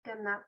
¿Qué onda?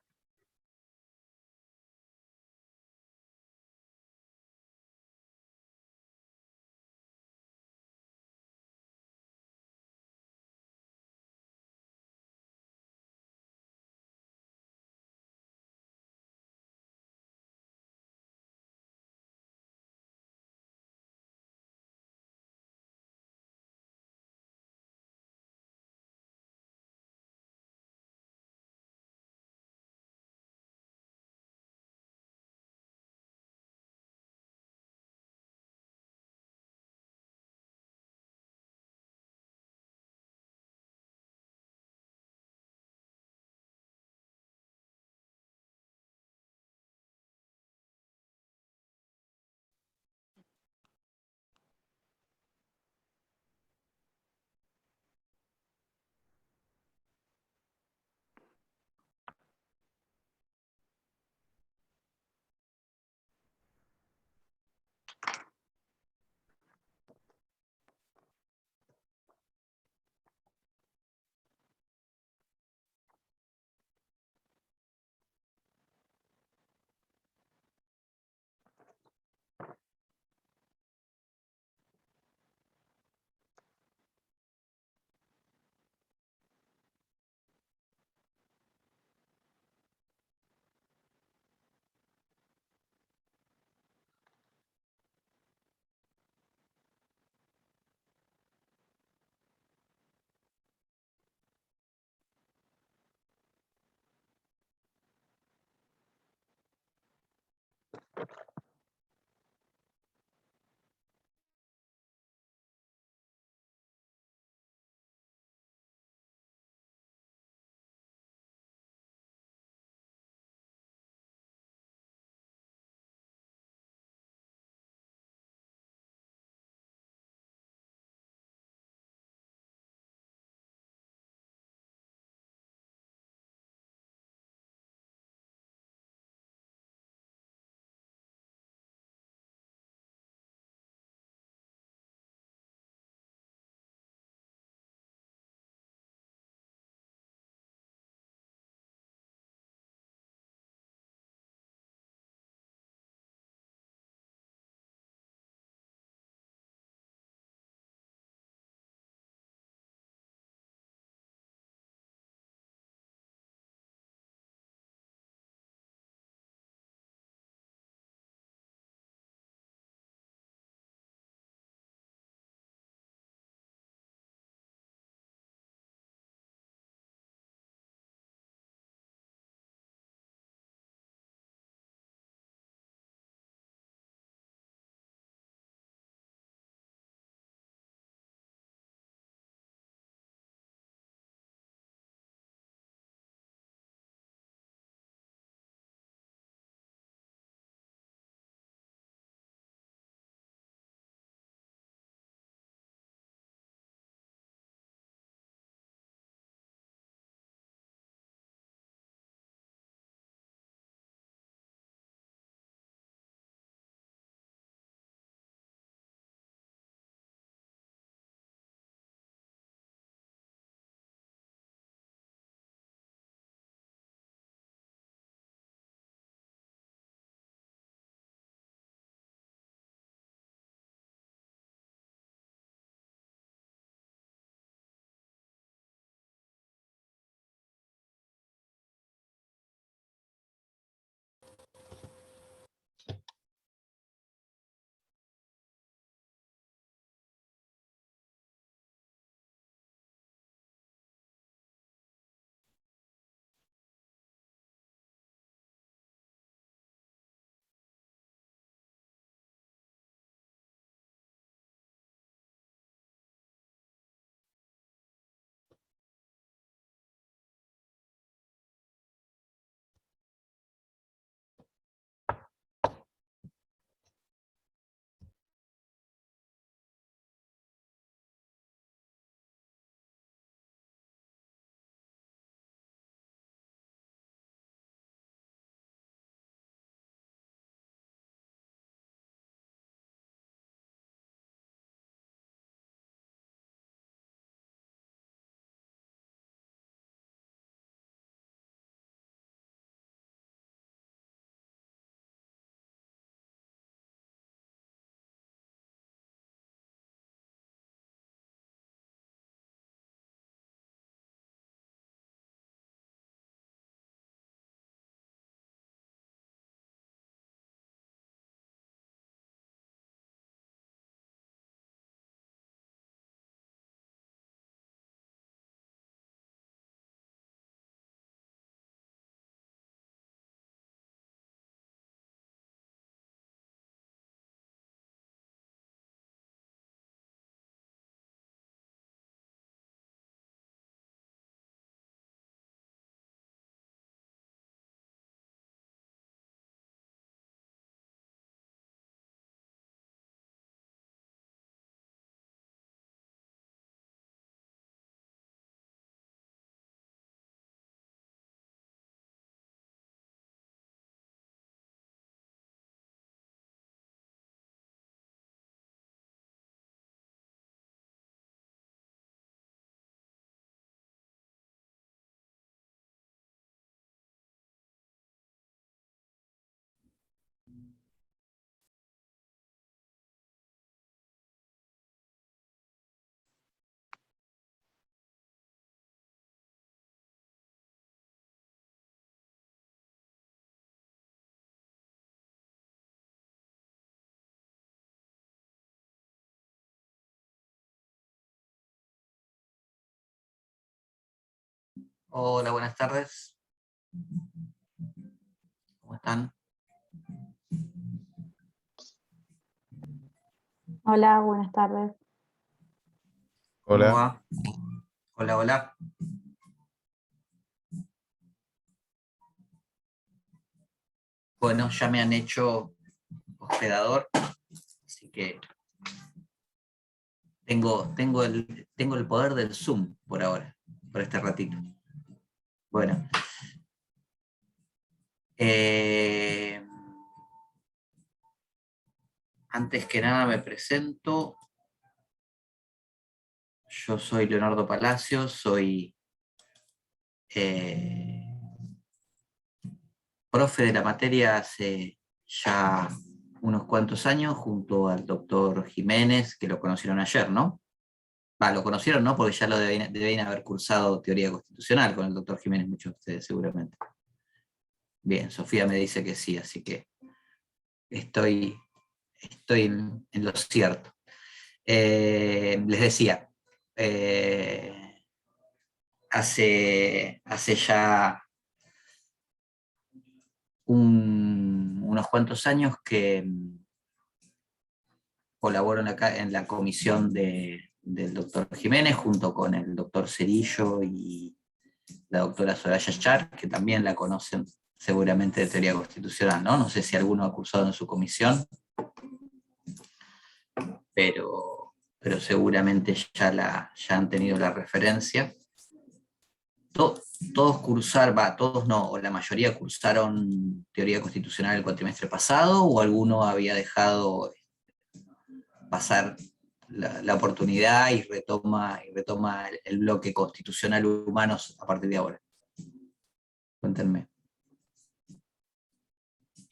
Hola, buenas tardes. ¿Cómo están? Hola, buenas tardes. ¿Cómo Hola. va? Hola, hola. Bueno, ya me han hecho hospedador, así que tengo el poder del Zoom por ahora, por este ratito. Bueno, eh, antes que nada me presento. Yo soy Leonardo Palacios, soy eh, profe de la materia hace ya unos cuantos años, junto al doctor Jiménez, que lo conocieron ayer, ¿no? Lo conocieron, ¿no? Porque ya lo deben haber cursado teoría constitucional con el doctor Jiménez, muchos de ustedes seguramente. Bien, Sofía me dice que sí, así que estoy en lo cierto. Les decía, eh, hace ya unos cuantos años que colaboro en la comisión del doctor Jiménez, junto con el doctor Cerillo y la doctora Soraya Char, que también la conocen seguramente de teoría constitucional, ¿no? No sé si alguno ha cursado en su comisión, pero seguramente ya han tenido la referencia. Todos todos no, o la mayoría cursaron teoría constitucional el cuatrimestre pasado, o alguno había dejado pasar la oportunidad y retoma el bloque constitucional humanos a partir de ahora. Cuéntenme.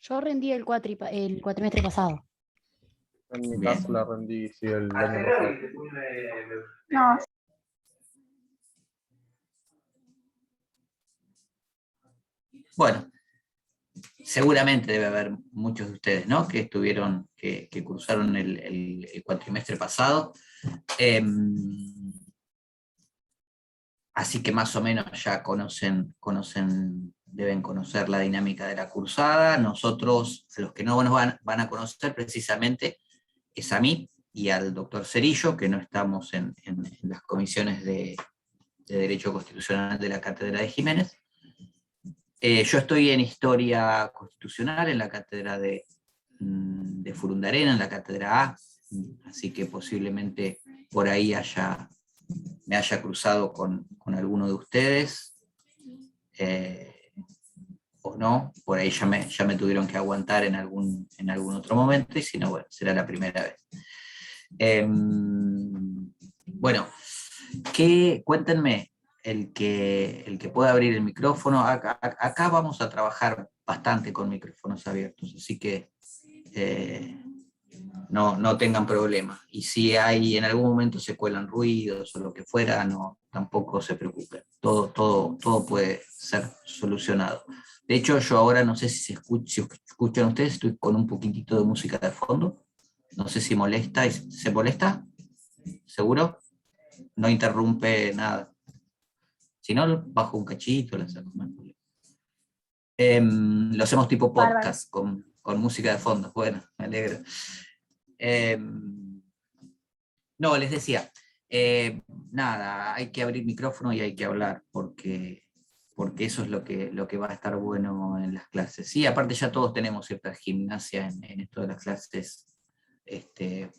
Yo rendí el cuatrimestre pasado. En mi Bien. caso la rendí sí, el año pasado. No, Bueno, seguramente debe haber muchos de ustedes, ¿no? Que que cursaron el cuatrimestre pasado. Así que más o menos ya deben conocer la dinámica de la cursada. Nosotros, los que no nos van a conocer precisamente, es a mí y al doctor Cerillo, que no estamos en las comisiones de Derecho Constitucional de la Cátedra de Jiménez. Yo estoy en Historia Constitucional en la cátedra de Furundarena, en la cátedra A, así que posiblemente por ahí me haya cruzado con alguno de ustedes, o no, por ahí ya me tuvieron que aguantar en algún otro momento, y si no, bueno, será la primera vez. Bueno, cuéntenme, el que pueda abrir el micrófono. Acá vamos a trabajar bastante con micrófonos abiertos, así que no tengan problema. Y si en algún momento se cuelan ruidos o lo que fuera, no, tampoco se preocupen. Todo puede ser solucionado. De hecho, yo ahora no sé si escuchan ustedes, estoy con un poquitito de música de fondo. No sé si molesta. ¿Se molesta? ¿Seguro? No interrumpe nada. Si no, bajo un cachito, la saco. Lo hacemos tipo bárbaro. podcast, con música de fondo. Bueno, me alegro. No, les decía, nada, hay que abrir micrófono y hay que hablar, porque eso es lo que va a estar bueno en las clases. Sí, aparte ya todos tenemos cierta gimnasia en esto de las clases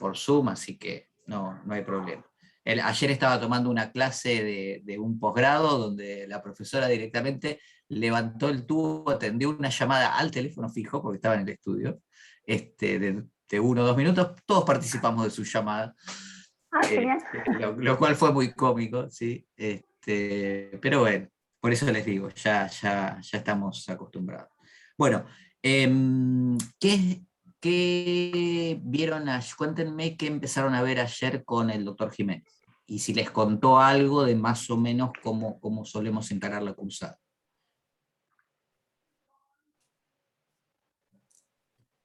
por Zoom, así que no hay problema. Ayer estaba tomando una clase de un posgrado donde la profesora directamente levantó el tubo, atendió una llamada al teléfono fijo, porque estaba en el estudio, de 1 o 2 minutos, todos participamos de su llamada. Genial. Lo cual fue muy cómico, ¿sí? Pero bueno, por eso les digo, ya estamos acostumbrados. Bueno, ¿qué vieron? Cuéntenme qué empezaron a ver ayer con el doctor Jiménez. Y si les contó algo de más o menos cómo solemos encarar la cursada.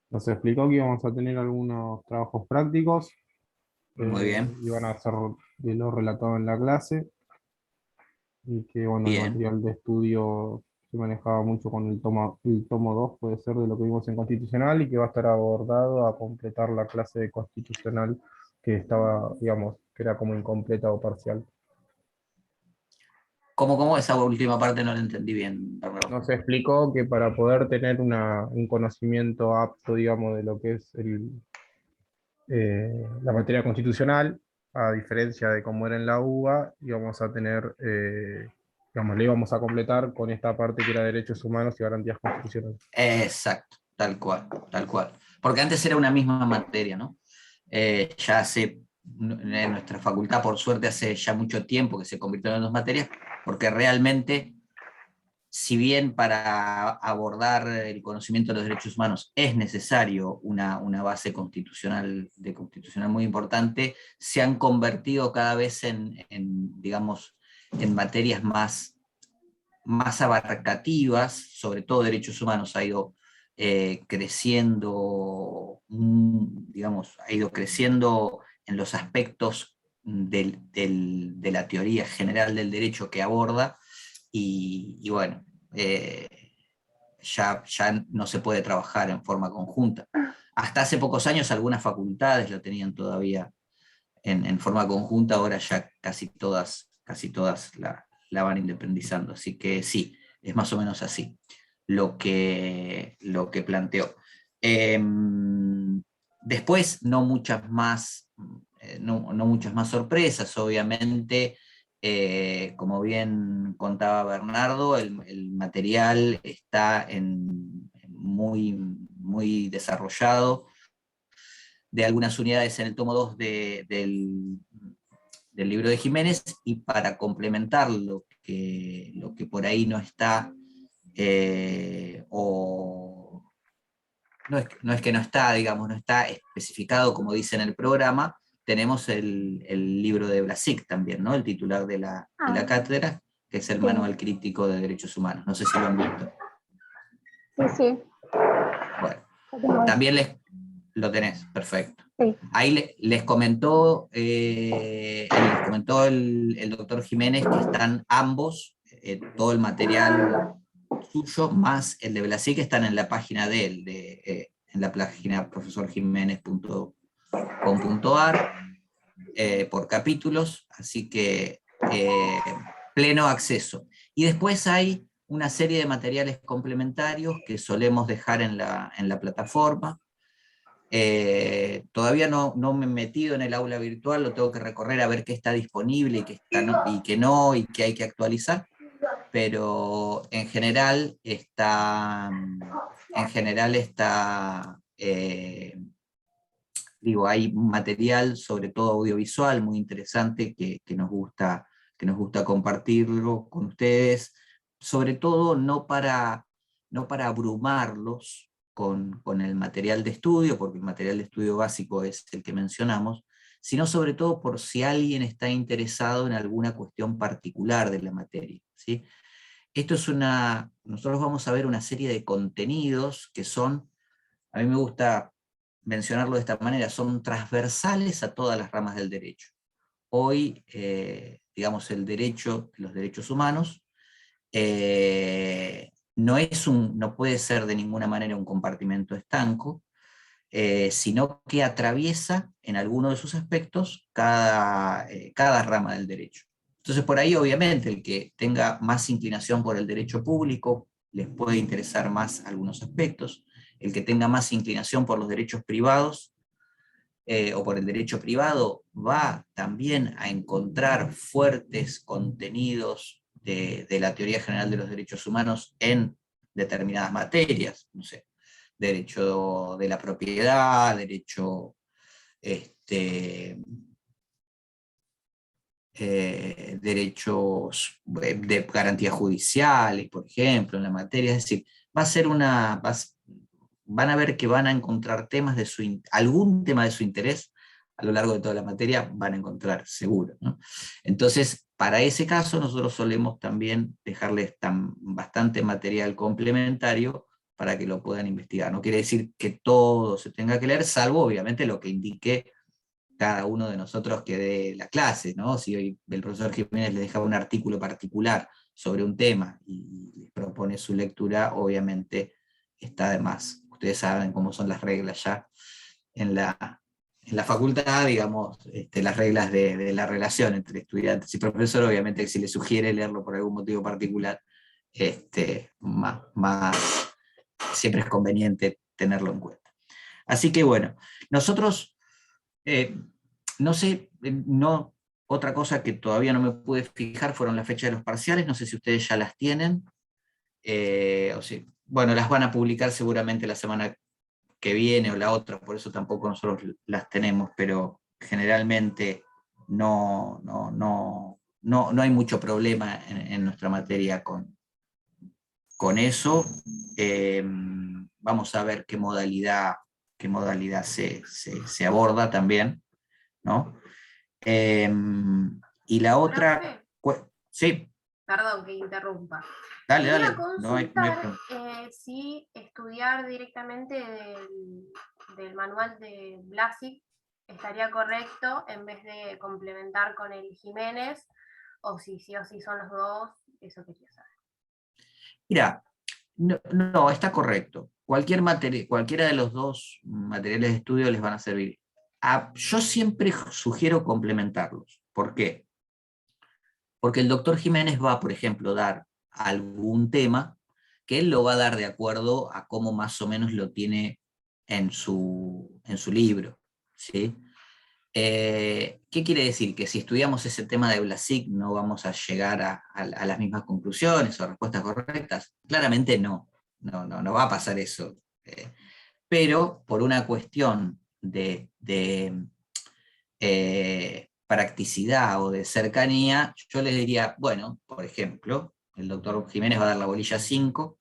Nos explicó que íbamos a tener algunos trabajos prácticos, Muy bien. iban a ser de lo relatado en la clase. y que bueno, el Bien. material de estudio se manejaba mucho con el tomo 2 puede ser de lo que vimos en Constitucional, y que va a estar abordado a completar la clase de Constitucional que estaba, digamos, que era como incompleta o parcial. ¿Cómo esa última parte no la entendí bien, Bárbaro? Nos explicó que para poder tener un conocimiento apto, digamos, de lo que es la materia constitucional, a diferencia de cómo era en la UBA, íbamos a tener, digamos, le íbamos a completar con esta parte que era derechos humanos y garantías constitucionales. Exacto, tal cual, tal cual. Porque antes era una misma materia, ¿no? Ya hace, en nuestra facultad, por suerte, hace ya mucho tiempo que se convirtieron en dos materias, porque realmente, si bien para abordar el conocimiento de los derechos humanos es necesario una base constitucional muy importante, se han convertido cada vez digamos, en materias más abarcativas, sobre todo derechos humanos, ha ido creciendo, digamos, ha ido creciendo en los aspectos de la teoría general del derecho que aborda, y bueno, ya no se puede trabajar en forma conjunta. Hasta hace pocos años algunas facultades lo tenían todavía en forma conjunta, ahora ya casi todas la van independizando. Así que sí, es más o menos así lo que planteó. Después, no muchas más sorpresas, obviamente. Como bien contaba Bernardo, el material está muy, muy desarrollado, de algunas unidades en el tomo 2 del libro de Jiménez, y para complementar lo que por ahí no está, o no es que no está, digamos, no está especificado como dice en el programa, tenemos el libro de Blasick también, ¿no? El titular de la cátedra, que es el Sí. Manual Crítico de Derechos Humanos. No sé si lo han visto. Sí, sí. Bueno, también lo tenés, perfecto. Sí. Ahí les comentó el doctor Jiménez que están ambos, todo el material suyo más el de Blasi, que están en la página de él, en la página profesorjiménez.com.ar, por capítulos, así que pleno acceso. Y después hay una serie de materiales complementarios que solemos dejar en la plataforma. Todavía no me he metido en el aula virtual, lo tengo que recorrer a ver qué está disponible y qué hay que actualizar, pero en general hay material, sobre todo audiovisual, muy interesante que nos gusta compartirlo con ustedes, sobre todo no para abrumarlos con el material de estudio, porque el material de estudio básico es el que mencionamos, sino sobre todo por si alguien está interesado en alguna cuestión particular de la materia, ¿sí? Nosotros vamos a ver una serie de contenidos que a mí me gusta mencionarlo de esta manera, son transversales a todas las ramas del derecho. Hoy, digamos, el derecho, los derechos humanos, no puede ser de ninguna manera un compartimento estanco, sino que atraviesa en alguno de sus aspectos cada rama del derecho. Entonces, por ahí, obviamente, el que tenga más inclinación por el derecho público les puede interesar más algunos aspectos. El que tenga más inclinación por los derechos privados, o por el derecho privado, va también a encontrar fuertes contenidos de la teoría general de los derechos humanos en determinadas materias, no sé, derecho de la propiedad, derechos de garantías judiciales, por ejemplo, en la materia. Es decir, van a ver que van a encontrar algún tema de su interés a lo largo de toda la materia, van a encontrar seguro, ¿no? Entonces, para ese caso, nosotros solemos también dejarles bastante material complementario para que lo puedan investigar. No quiere decir que todo se tenga que leer, salvo obviamente lo que indique cada uno de nosotros que dé la clase, ¿no? Si hoy el profesor Jiménez les deja un artículo particular sobre un tema y les propone su lectura, obviamente está de más. Ustedes saben cómo son las reglas ya en la facultad, digamos, las reglas de la relación entre estudiantes y profesor, obviamente que si les sugiere leerlo por algún motivo particular, siempre es conveniente tenerlo en cuenta. Así que bueno, nosotros, no sé, otra cosa que todavía no me pude fijar fueron las fechas de los parciales, no sé si ustedes ya las tienen, bueno, las van a publicar seguramente la semana que viene o la otra, por eso tampoco nosotros las tenemos, pero generalmente no hay mucho problema en nuestra materia con eso. Vamos a ver qué modalidad se aborda también, ¿no? Y la otra, sí, Perdón que interrumpa. dale, Quería no hay consultar problema. si estudiar directamente del manual de Blasi estaría correcto en vez de complementar con el Jiménez, o si sí o sí son los dos, eso quería saber. Mira, no, está correcto. Cualquiera de los dos materiales de estudio les van a servir. Yo siempre sugiero complementarlos. ¿Por qué? Porque el doctor Jiménez va, por ejemplo, dar algún tema que él lo va a dar de acuerdo a cómo más o menos lo tiene en su libro, ¿sí? ¿Qué quiere decir? Que si estudiamos ese tema de Blasick no vamos a llegar a las mismas conclusiones o respuestas correctas. Claramente no va a pasar eso. Pero por una cuestión de practicidad o de cercanía, yo les diría, bueno, por ejemplo, el doctor Jiménez va a dar la bolilla 5,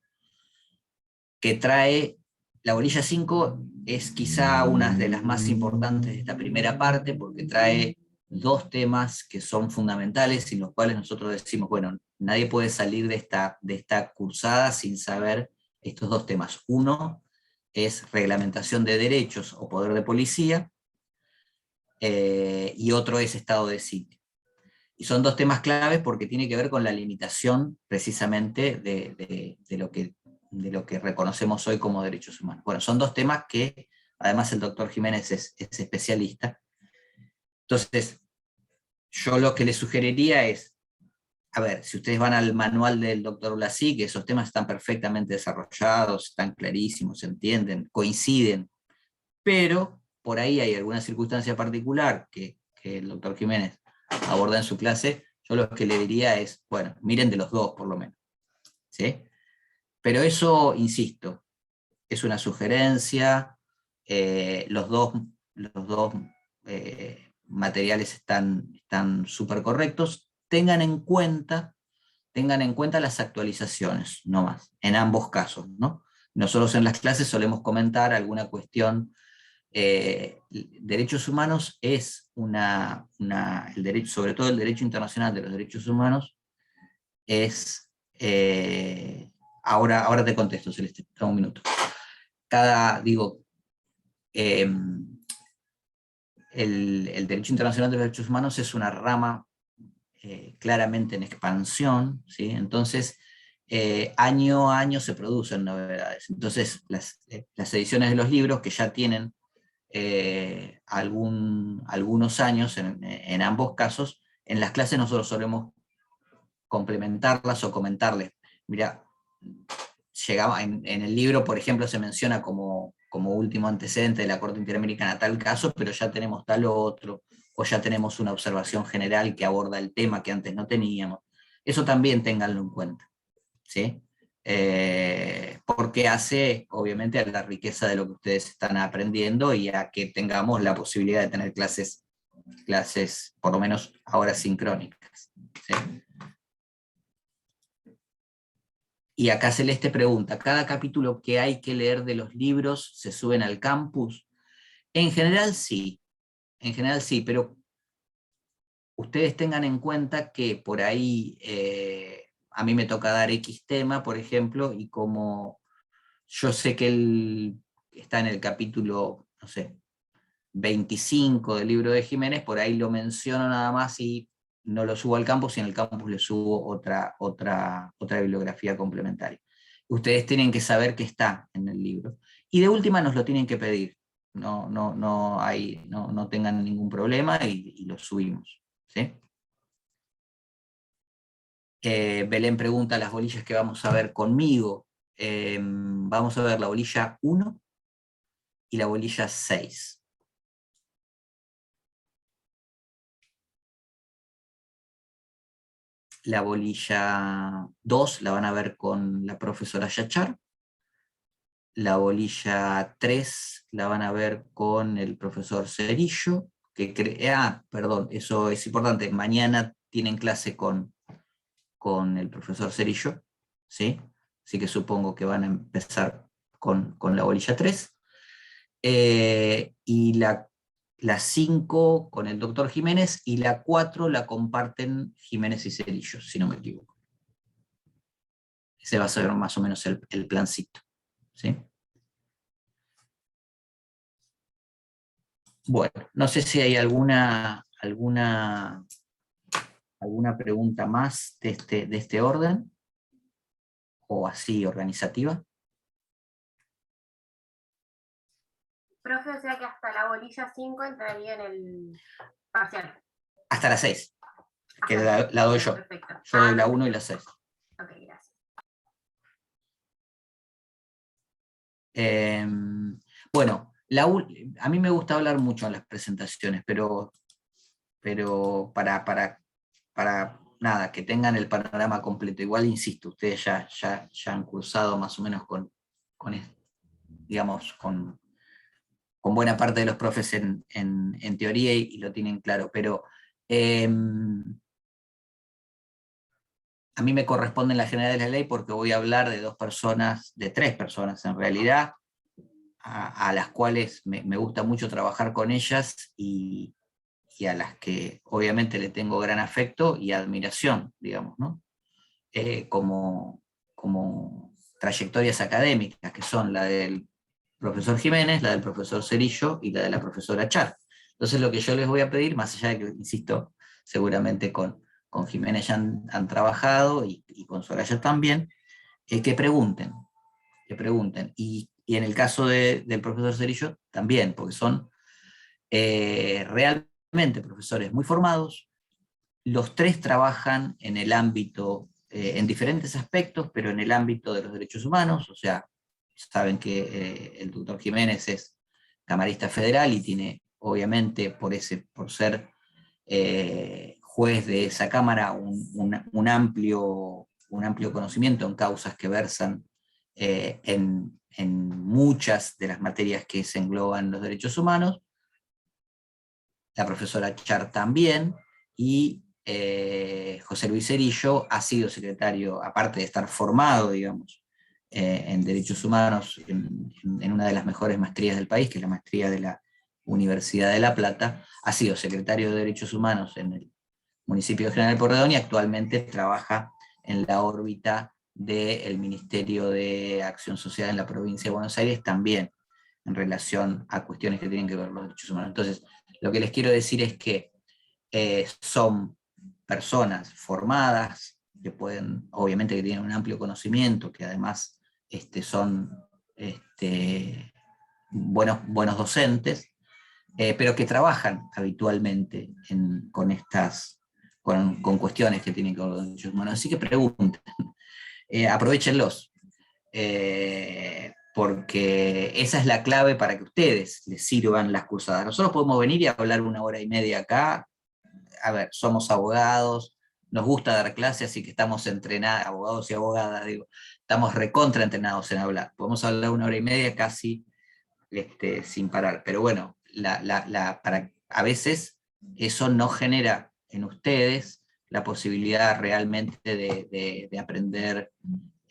que trae, la bolilla 5 es quizá una de las más importantes de esta primera parte, porque trae dos temas que son fundamentales, sin los cuales nosotros decimos, bueno, nadie puede salir de esta cursada sin saber estos dos temas. Uno es reglamentación de derechos o poder de policía, y otro es estado de sitio. Y son dos temas claves porque tiene que ver con la limitación precisamente de lo que reconocemos hoy como derechos humanos. Bueno, son dos temas que además el doctor Jiménez es especialista. Entonces, yo lo que les sugeriría es, a ver, si ustedes van al manual del doctor Blasi, que esos temas están perfectamente desarrollados, están clarísimos, se entienden, coinciden, pero por ahí hay alguna circunstancia particular que el doctor Jiménez aborda en su clase, yo lo que le diría es, bueno, miren de los dos por lo menos, ¿sí? Pero eso, insisto, es una sugerencia, los dos materiales están súper correctos, tengan en cuenta las actualizaciones, no más, en ambos casos, ¿no? Nosotros en las clases solemos comentar alguna cuestión. Derechos humanos es el derecho, sobre todo el derecho internacional de los derechos humanos, es, ahora te contesto, Celeste, dame un minuto. El derecho internacional de los derechos humanos es una rama claramente en expansión, ¿sí? Entonces, año a año se producen novedades. Entonces, las ediciones de los libros que ya tienen algunos años en ambos casos, en las clases nosotros solemos complementarlas o comentarles. Mira, en el libro, por ejemplo, se menciona como último antecedente de la Corte Interamericana tal caso, pero ya tenemos tal otro, o ya tenemos una observación general que aborda el tema que antes no teníamos. Eso también ténganlo en cuenta, ¿sí? Porque hace, obviamente, a la riqueza de lo que ustedes están aprendiendo y a que tengamos la posibilidad de tener clases por lo menos ahora sincrónicas, ¿sí? Y acá Celeste pregunta, ¿cada capítulo que hay que leer de los libros se suben al campus? En general sí, pero ustedes tengan en cuenta que por ahí a mí me toca dar X tema, por ejemplo, y como yo sé que él está en el capítulo, no sé, 25 del libro de Jiménez, por ahí lo menciono nada más y no lo subo al campus, y en el campus le subo otra bibliografía complementaria. Ustedes tienen que saber que está en el libro. Y de última nos lo tienen que pedir. No tengan ningún problema y lo subimos. ¿Sí? Belén pregunta las bolillas que vamos a ver conmigo. Vamos a ver la bolilla 1 y la bolilla 6. La bolilla 2 la van a ver con la profesora Yachar. La bolilla 3 la van a ver con el profesor Cerillo. Perdón, eso es importante. Mañana tienen clase con el profesor Cerillo, ¿sí? Así que supongo que van a empezar con la bolilla 3. Y la 5 con el doctor Jiménez, y la 4 la comparten Jiménez y Cerillo, si no me equivoco. Ese va a ser más o menos el plancito. ¿Sí? Bueno, no sé si hay alguna pregunta más de este orden, o así organizativa. Profe, o sea que hasta la bolilla 5 entraría en el parcial. Hasta la 6, que Hasta la doy yo. Perfecto. Yo doy la 1 y la 6. Ok, gracias. Bueno, a mí me gusta hablar mucho en las presentaciones, pero para nada, que tengan el panorama completo. Igual insisto, ustedes ya han cursado más o menos con buena parte de los profes en teoría, y lo tienen claro, pero a mí me corresponde en la general de la ley porque voy a hablar de 3 personas en realidad, a las cuales me gusta mucho trabajar con ellas, y a las que obviamente le tengo gran afecto y admiración, digamos, ¿no? Como trayectorias académicas, que son la del profesor Jiménez, la del profesor Cerillo y la de la profesora Char. Entonces lo que yo les voy a pedir, más allá de que, insisto, seguramente con Jiménez ya han trabajado, y con Soraya también, que pregunten. Y en el caso del profesor Cerillo también, porque son realmente profesores muy formados. Los 3 trabajan en el ámbito, en diferentes aspectos, pero en el ámbito de los derechos humanos. O sea, saben que el doctor Jiménez es camarista federal y tiene, obviamente, por ser juez de esa cámara, un amplio conocimiento en causas que versan en muchas de las materias que se engloban los derechos humanos. La profesora Char también, y José Luis Cerillo ha sido secretario, aparte de estar formado, digamos, en derechos humanos, en una de las mejores maestrías del país, que es la maestría de la Universidad de La Plata, ha sido secretario de Derechos Humanos en el municipio de General Porredón, y actualmente trabaja en la órbita del Ministerio de Acción Social en la provincia de Buenos Aires, también en relación a cuestiones que tienen que ver con los derechos humanos. Entonces, lo que les quiero decir es que son personas formadas, que pueden, obviamente que tienen un amplio conocimiento, que además son buenos docentes, pero que trabajan habitualmente con cuestiones que tienen que ver con los derechos humanos. Así que pregunten, aprovéchenlos, porque esa es la clave para que ustedes les sirvan las cursadas. Nosotros podemos venir y hablar 1 hora y media acá. A ver, somos abogados, nos gusta dar clases, así que estamos entrenados, abogados y abogadas, digo, estamos recontra entrenados en hablar. Podemos hablar 1 hora y media casi sin parar, pero bueno, a veces eso no genera en ustedes la posibilidad realmente de aprender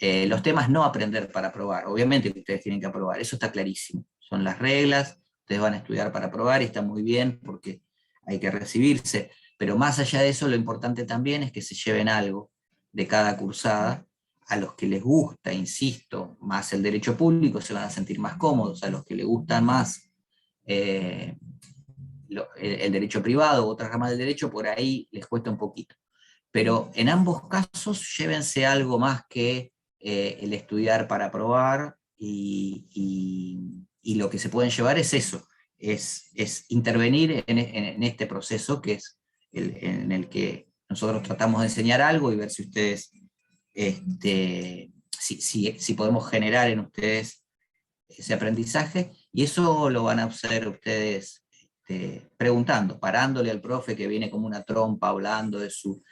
los temas, no aprender para aprobar. Obviamente que ustedes tienen que aprobar, eso está clarísimo. Son las reglas, ustedes van a estudiar para aprobar y está muy bien porque hay que recibirse. Pero más allá de eso, lo importante también es que se lleven algo de cada cursada. A los que les gusta, insisto, más el derecho público se van a sentir más cómodos. A los que les gusta más el derecho privado u otras ramas del derecho, por ahí les cuesta un poquito. Pero en ambos casos llévense algo más que el estudiar para aprobar, y lo que se pueden llevar es eso, es intervenir en este proceso que es en el que nosotros tratamos de enseñar algo y ver si ustedes, si podemos generar en ustedes ese aprendizaje, y eso lo van a hacer ustedes preguntando, parándole al profe que viene como una trompa hablando de su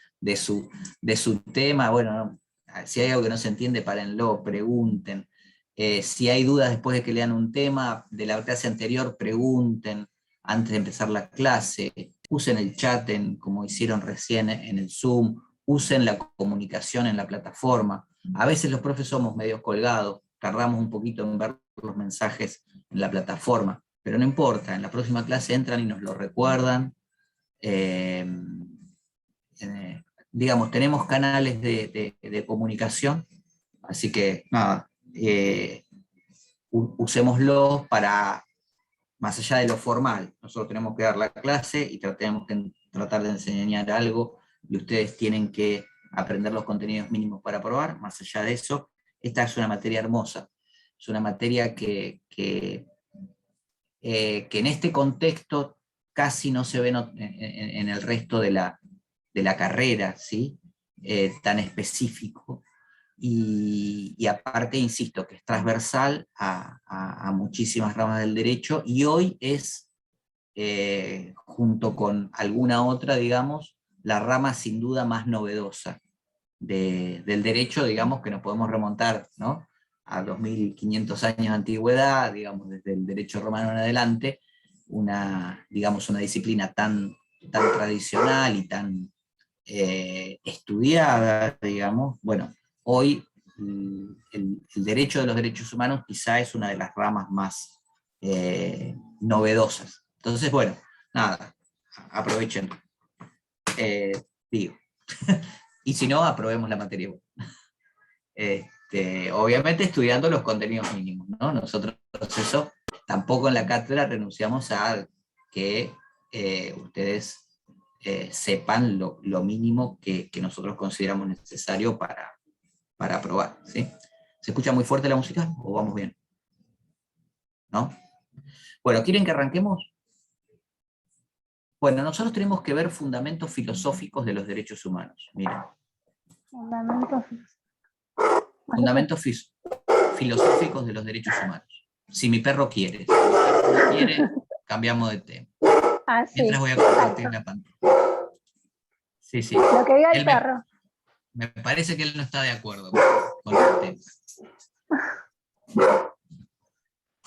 tema. Bueno, no, si hay algo que no se entiende, párenlo, pregunten. Si hay dudas después de que lean un tema de la clase anterior, pregunten antes de empezar la clase, usen el chat como hicieron recién en el Zoom, usen la comunicación en la plataforma. A veces los profes somos medio colgados, tardamos un poquito en ver los mensajes en la plataforma, pero no importa, en la próxima clase entran y nos lo recuerdan. Digamos, tenemos canales de comunicación, así que nada, usémoslos para, más allá de lo formal, nosotros tenemos que dar la clase y tenemos que tratar de enseñar algo, y ustedes tienen que aprender los contenidos mínimos para probar. Más allá de eso, esta es una materia hermosa, es una materia que en este contexto casi no se ve en el resto de la carrera, ¿sí? Tan específico, y aparte, insisto, que es transversal a muchísimas ramas del derecho, y hoy es, junto con alguna otra, digamos, la rama sin duda más novedosa del derecho, digamos, que nos podemos remontar, ¿no?, a 2500 años de antigüedad, digamos, desde el derecho romano en adelante, digamos, una disciplina tan tradicional y tan estudiada, digamos. Bueno, hoy el derecho de los derechos humanos quizá es una de las ramas más novedosas. Entonces, bueno, nada, aprovechen. Digo. Y si no, aprobemos la materia. Obviamente estudiando los contenidos mínimos, ¿no? Nosotros eso, tampoco en la cátedra renunciamos a que ustedes sepan lo mínimo que nosotros consideramos necesario para aprobar, ¿sí? ¿Se escucha muy fuerte la música o vamos bien? ¿No? Bueno, ¿quieren que arranquemos? Bueno, nosotros tenemos que ver fundamentos filosóficos de los derechos humanos. Miren. Fundamentos filosóficos de los derechos humanos. Si mi perro quiere. Si mi perro no quiere, cambiamos de tema. Ah, sí. Mientras voy a compartir la pantalla. Sí, sí. Lo que diga el perro. Me parece que él no está de acuerdo con el tema.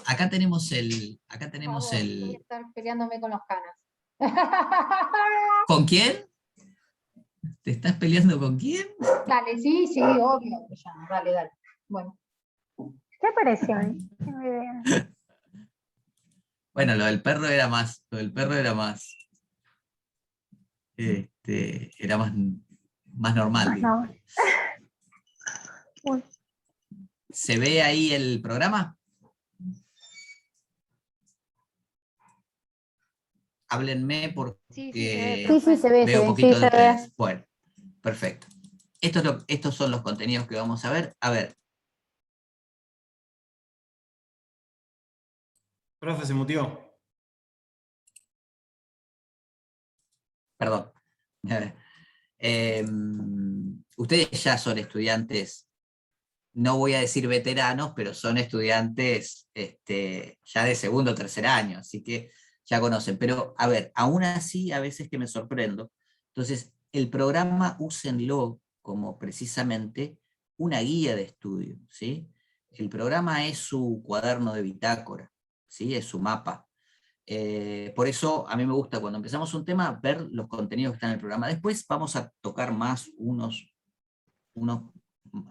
Acá tenemos el... Voy a estar peleándome con los canas. ¿Con quién? ¿Te estás peleando con quién? Dale, sí, obvio. Dale. Bueno. ¿Qué pareció? Bueno, lo del perro era más... Era más normal. No. ¿Se ve ahí el programa? Háblenme porque Sí, se ve. veo poquito Sí, de ustedes. Bueno, perfecto. Estos son los contenidos que vamos a ver. A ver. Profe, se mutió. Perdón. Ustedes ya son estudiantes, no voy a decir veteranos, pero son estudiantes ya de segundo o tercer año, así que ya conocen. Pero, a ver, aún así, a veces que me sorprendo. Entonces, el programa úsenlo como precisamente una guía de estudio, ¿sí? El programa es su cuaderno de bitácora, ¿sí? Es su mapa. Por eso a mí me gusta cuando empezamos un tema ver los contenidos que están en el programa. Después vamos a tocar unos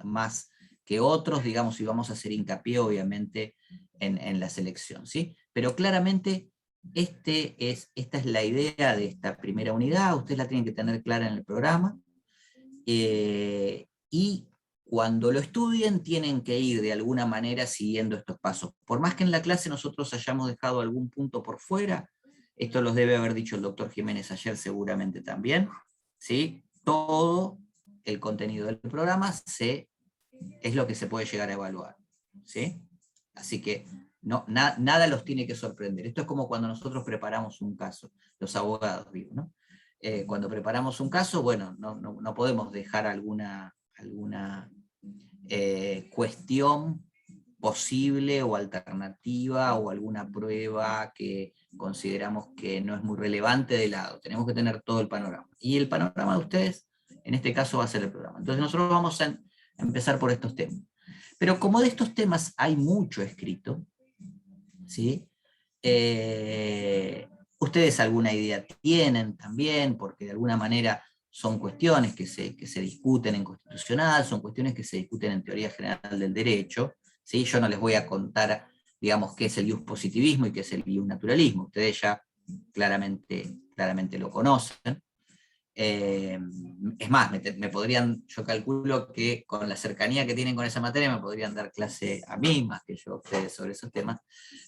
más que otros, digamos, y vamos a hacer hincapié obviamente en la selección, ¿sí? Pero claramente esta es la idea de esta primera unidad, ustedes la tienen que tener clara en el programa, y cuando lo estudien tienen que ir de alguna manera siguiendo estos pasos. Por más que en la clase nosotros hayamos dejado algún punto por fuera, esto los debe haber dicho el doctor Jiménez ayer seguramente también, ¿sí? Todo el contenido del programa es lo que se puede llegar a evaluar, ¿sí? Así que nada los tiene que sorprender. Esto es como cuando nosotros preparamos un caso, los abogados, digo, ¿no? Cuando preparamos un caso, bueno, no podemos dejar alguna cuestión posible o alternativa o alguna prueba que consideramos que no es muy relevante de lado. Tenemos que tener todo el panorama. Y el panorama de ustedes, en este caso, va a ser el programa. Entonces nosotros vamos a empezar por estos temas. Pero como de estos temas hay mucho escrito, ¿sí? Ustedes alguna idea tienen también, porque de alguna manera son cuestiones que se discuten en constitucional, son cuestiones que se discuten en teoría general del derecho, ¿sí? Yo no les voy a contar, digamos, qué es el iuspositivismo y qué es el iusnaturalismo, ustedes ya claramente lo conocen. Es más, me podrían, yo calculo que con la cercanía que tienen con esa materia me podrían dar clase a mí más que yo a ustedes sobre esos temas,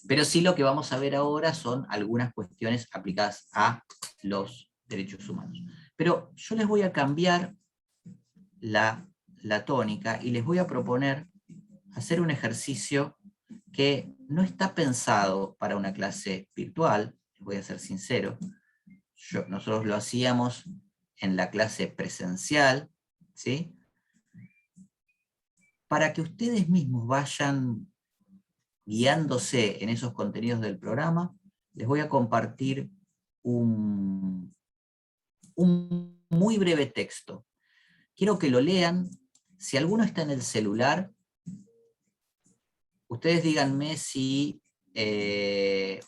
pero sí lo que vamos a ver ahora son algunas cuestiones aplicadas a los derechos humanos. Pero yo les voy a cambiar la tónica y les voy a proponer hacer un ejercicio que no está pensado para una clase virtual, les voy a ser sincero. Nosotros lo hacíamos en la clase presencial, ¿sí? Para que ustedes mismos vayan guiándose en esos contenidos del programa, les voy a compartir un muy breve texto. Quiero que lo lean. Si alguno está en el celular, ustedes díganme si el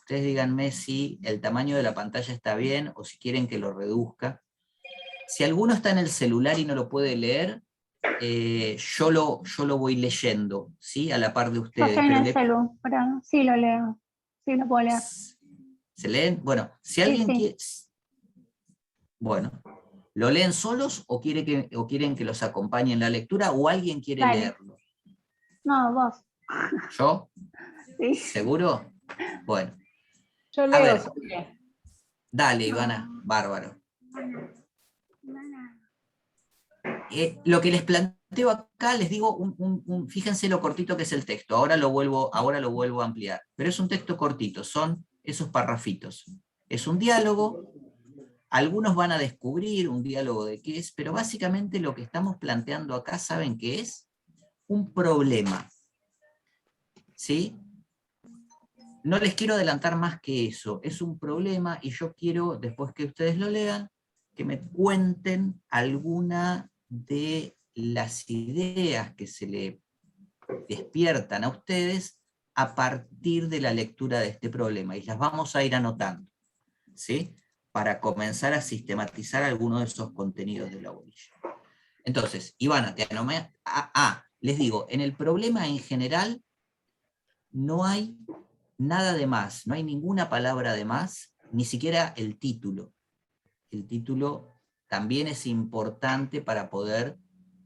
tamaño de la pantalla está bien o si quieren que lo reduzca. Si alguno está en el celular y no lo puede leer, yo lo voy leyendo, ¿sí? A la par de Yo ustedes. estoy en el celu, pero sí lo leo. Sí lo puedo leer. ¿Se leen? Bueno, si alguien quiere... Bueno, ¿lo leen solos o quieren que los acompañe en la lectura o alguien quiere Dale. leerlo? No, vos. ¿Yo? Sí. ¿Seguro? Bueno. Yo A leo. ver, Sofía. dale, Ivana, bárbaro. Lo que les planteo acá, les digo, fíjense lo cortito que es el texto, ahora lo vuelvo a ampliar, pero es un texto cortito, son esos parrafitos. Es un diálogo, algunos van a descubrir un diálogo de qué es, pero básicamente lo que estamos planteando acá, ¿saben qué es? Un problema. ¿Sí? No les quiero adelantar más que eso, es un problema y yo quiero, después que ustedes lo lean, que me cuenten alguna de las ideas que se le despiertan a ustedes a partir de la lectura de este problema, y las vamos a ir anotando, ¿sí? Para comenzar a sistematizar algunos de esos contenidos de la orilla. Entonces, Ivana, les digo, en el problema en general no hay nada de más, no hay ninguna palabra de más, ni siquiera el título. El título también es importante para poder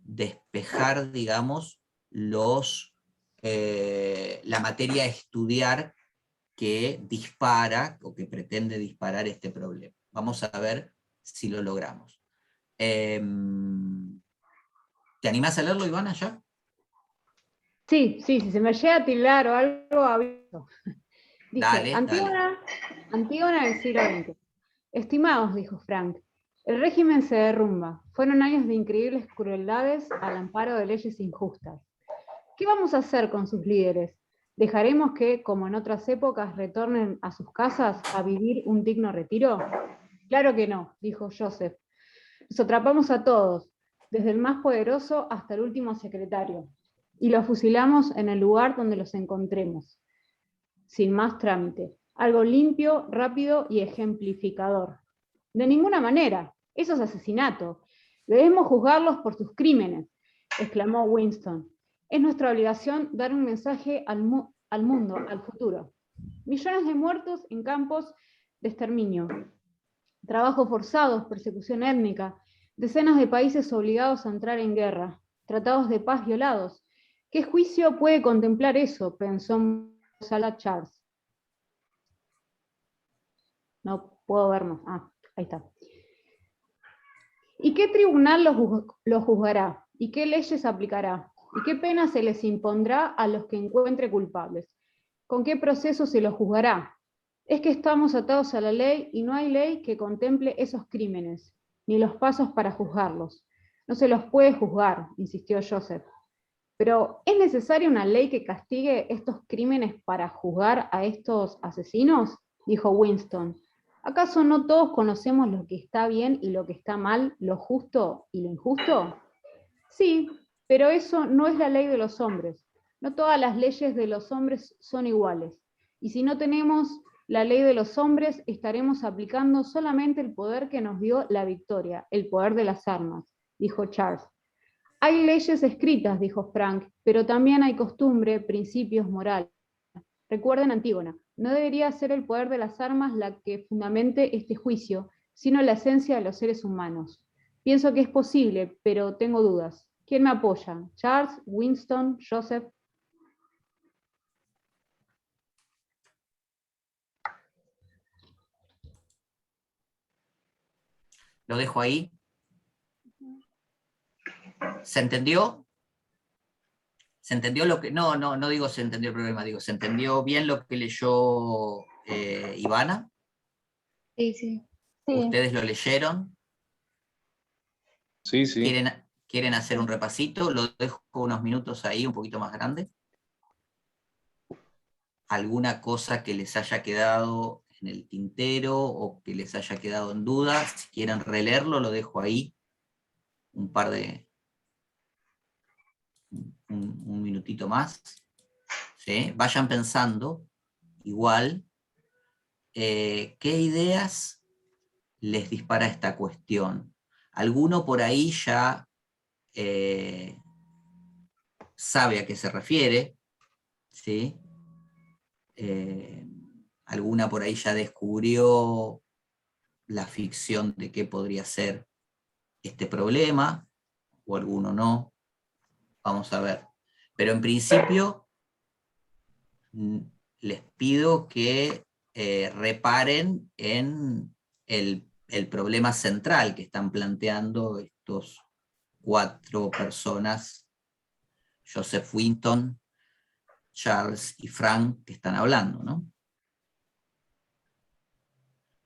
despejar, digamos, la materia a estudiar que dispara o que pretende disparar este problema. Vamos a ver si lo logramos. ¿Te animás a leerlo, Ivana, ya? Sí, si se me llega a tildar o algo, aviso. Dice, Dale. Antígona del siglo XX. Estimados, dijo Frank, el régimen se derrumba. Fueron años de increíbles crueldades al amparo de leyes injustas. ¿Qué vamos a hacer con sus líderes? ¿Dejaremos que, como en otras épocas, retornen a sus casas a vivir un digno retiro? Claro que no, dijo Joseph. Los atrapamos a todos, desde el más poderoso hasta el último secretario, y los fusilamos en el lugar donde los encontremos, sin más trámite. Algo limpio, rápido y ejemplificador. De ninguna manera, eso es asesinato. Debemos juzgarlos por sus crímenes, exclamó Winston. Es nuestra obligación dar un mensaje al mundo, al futuro. Millones de muertos en campos de exterminio, trabajos forzados, persecución étnica, decenas de países obligados a entrar en guerra, tratados de paz violados. ¿Qué juicio puede contemplar eso?, pensó Sala Charles. No puedo ver más. Ah, ahí está. ¿Y qué tribunal lo juzgará? ¿Y qué leyes aplicará? ¿Y qué pena se les impondrá a los que encuentre culpables? ¿Con qué proceso se los juzgará? Es que estamos atados a la ley y no hay ley que contemple esos crímenes, ni los pasos para juzgarlos. No se los puede juzgar, insistió Joseph. Pero, ¿es necesaria una ley que castigue estos crímenes para juzgar a estos asesinos? Dijo Winston. ¿Acaso no todos conocemos lo que está bien y lo que está mal, lo justo y lo injusto? Sí, pero eso no es la ley de los hombres. No todas las leyes de los hombres son iguales. Y si no tenemos la ley de los hombres, estaremos aplicando solamente el poder que nos dio la victoria, el poder de las armas, dijo Charles. Hay leyes escritas, dijo Frank, pero también hay costumbre, principios, moral. Recuerden Antígona, no debería ser el poder de las armas la que fundamente este juicio, sino la esencia de los seres humanos. Pienso que es posible, pero tengo dudas. ¿Quién me apoya? ¿Charles, Winston, Joseph? Lo dejo ahí. ¿Se entendió? ¿Se entendió lo que...? No digo se entendió el problema, digo, ¿se entendió bien lo que leyó Ivana? Sí, sí. Sí, ¿Ustedes lo leyeron? Sí, sí. ¿Quieren hacer un repasito? Lo dejo unos minutos ahí, un poquito más grande. ¿Alguna cosa que les haya quedado en el tintero o que les haya quedado en duda? Si quieren releerlo, lo dejo ahí. Un minutito más. ¿Sí? Vayan pensando, igual, qué ideas les dispara esta cuestión. Alguno por ahí ya sabe a qué se refiere, ¿sí? Alguna por ahí ya descubrió la ficción de qué podría ser este problema, o alguno no. Vamos a ver. Pero en principio, les pido que reparen en el problema central que están planteando estos 4 personas, Joseph Winton, Charles y Frank, que están hablando, ¿no?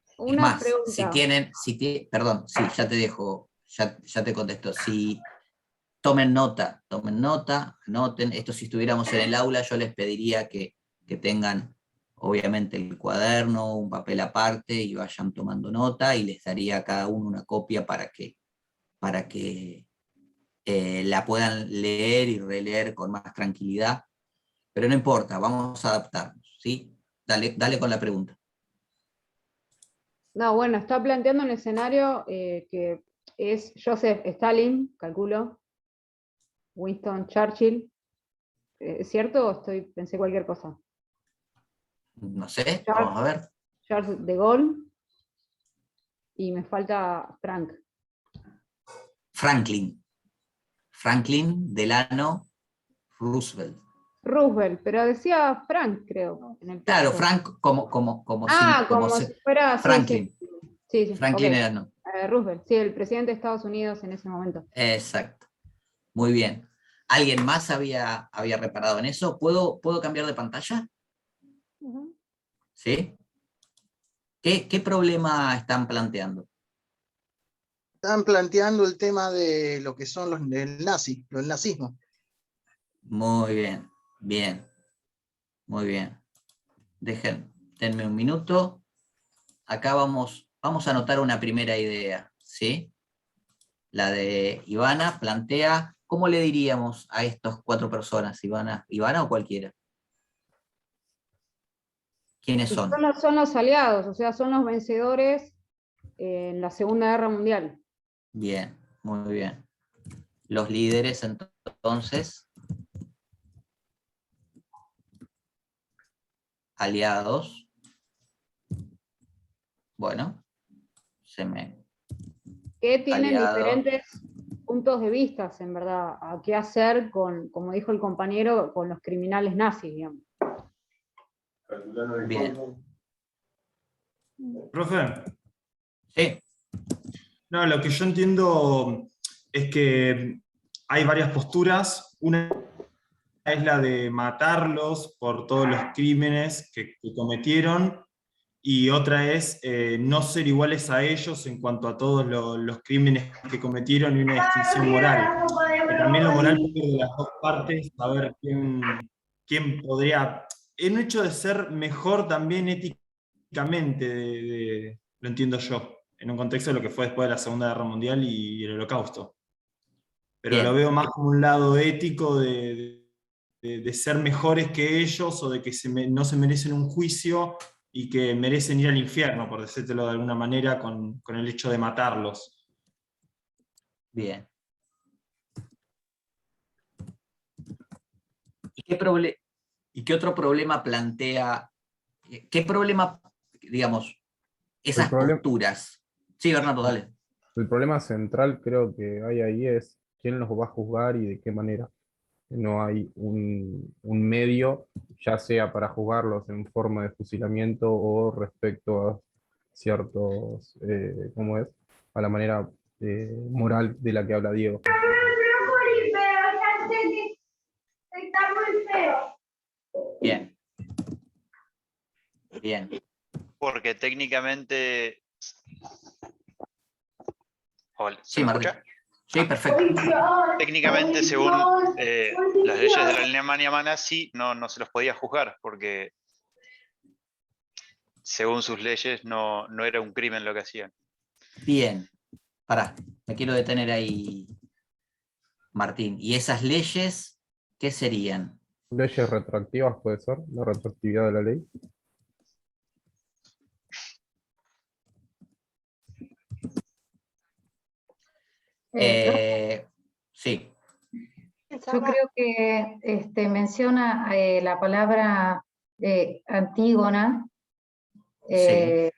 Es Una más, pregunta. perdón, sí, ya te dejo, ya te contesto. Si tomen nota, anoten. Esto, si estuviéramos en el aula, yo les pediría que tengan, obviamente, el cuaderno, un papel aparte, y vayan tomando nota, y les daría a cada uno una copia para que la puedan leer y releer con más tranquilidad. Pero no importa, vamos a adaptarnos, ¿sí? Dale con la pregunta. No, bueno, está planteando un escenario que es Joseph Stalin, calculo, Winston Churchill. ¿Es cierto o pensé cualquier cosa? No sé, vamos a ver. Charles de Gaulle. Y me falta Frank. Franklin Delano Roosevelt. Roosevelt, pero decía Frank, creo. En el Claro, texto. Frank como si fuera Franklin. Sí, Franklin ok. era no. Roosevelt, sí, el presidente de Estados Unidos en ese momento. Exacto. Muy bien. ¿Alguien más había reparado en eso? ¿Puedo cambiar de pantalla? ¿Sí? ¿Qué problema están planteando? Están planteando el tema de lo que son el nazismo. Muy bien, muy bien. Denme un minuto. Acá vamos a anotar una primera idea, ¿sí? La de Ivana plantea, ¿cómo le diríamos a estos 4 personas, Ivana o cualquiera? ¿Quiénes Y son? son los aliados, o sea, son los vencedores en la Segunda Guerra Mundial. Bien, muy bien. Los líderes, entonces, aliados. Bueno, Que tienen aliados. diferentes puntos de vista, en verdad, a qué hacer con, como dijo el compañero, con los criminales nazis, digamos. Bien. Profe, Sí, no, lo que yo entiendo es que hay varias posturas. Una es la de matarlos por todos los crímenes que cometieron, y otra es no ser iguales a ellos en cuanto a todos los crímenes que cometieron y una distinción moral. Que también lo moral viene de las dos partes, saber quién podría, en un hecho de ser mejor también éticamente, lo entiendo yo, en un contexto de lo que fue después de la Segunda Guerra Mundial y el Holocausto. Pero lo bien. veo más como un lado ético de ser mejores que ellos, o de que no se merecen un juicio y que merecen ir al infierno, por decírtelo de alguna manera, con el hecho de matarlos. Bien. ¿Y qué otro problema plantea? ¿Qué problema, digamos, esas posturas? Sí, Bernardo, dale. El problema central creo que hay ahí es quién los va a juzgar y de qué manera. No hay un medio, ya sea para juzgarlos en forma de fusilamiento o respecto a ciertos, ¿cómo es? A la manera moral de la que habla Diego. Bien. Bien. Porque técnicamente... Hola, ¿se Sí, me Martín. escucha? Sí, perfecto. Técnicamente, según las leyes de la Alemania nazi, no se los podía juzgar, porque según sus leyes no era un crimen lo que hacían. Bien. Pará, me quiero detener ahí, Martín. ¿Y esas leyes qué serían? Leyes retroactivas puede ser, la retroactividad de la ley. Sí. Yo creo que menciona la palabra Antígona, Sí.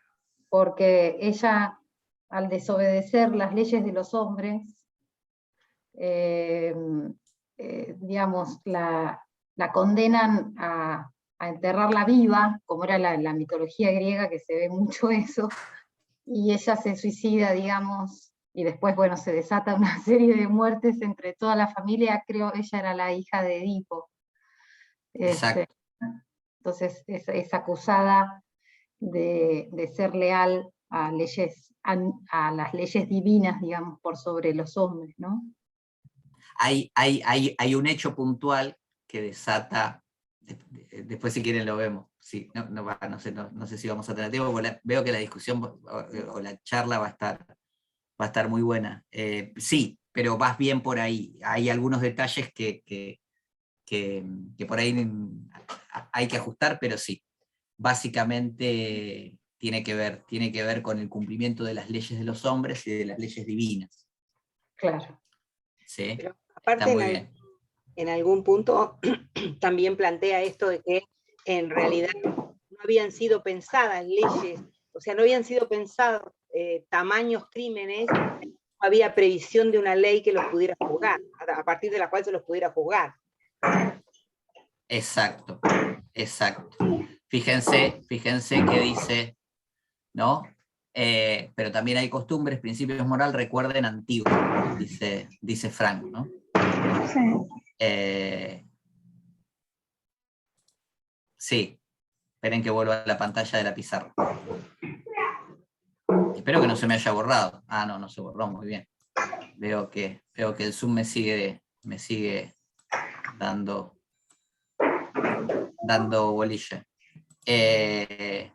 porque ella, al desobedecer las leyes de los hombres, digamos, la condenan a enterrarla viva, como era la mitología griega, que se ve mucho eso, y ella se suicida, digamos, y después, bueno, se desata una serie de muertes entre toda la familia. Creo ella era la hija de Edipo. Exacto. Entonces es acusada de ser leal a las leyes divinas, digamos, por sobre los hombres, ¿no? Hay un hecho puntual que desata, después si quieren lo vemos, sí, no sé si vamos a tener tiempo, veo que la discusión o la charla va a estar muy buena. Sí, pero vas bien por ahí. Hay algunos detalles que por ahí hay que ajustar, pero sí, básicamente tiene que ver con el cumplimiento de las leyes de los hombres y de las leyes divinas. Claro. Sí, pero está aparte muy bien. en algún punto también plantea esto de que en realidad no habían sido pensadas leyes, o sea, no habían sido pensados tamaños crímenes, no había previsión de una ley que los pudiera juzgar, a partir de la cual se los pudiera juzgar. Exacto, exacto. Fíjense que dice, ¿no? Pero también hay costumbres, principios moral, recuerden Antígona, dice Frank, ¿no? Sí. Sí, esperen que vuelva a la pantalla de la pizarra. Espero que no se me haya borrado. Ah, no se borró, muy bien. Veo que el Zoom me sigue dando bolilla. Les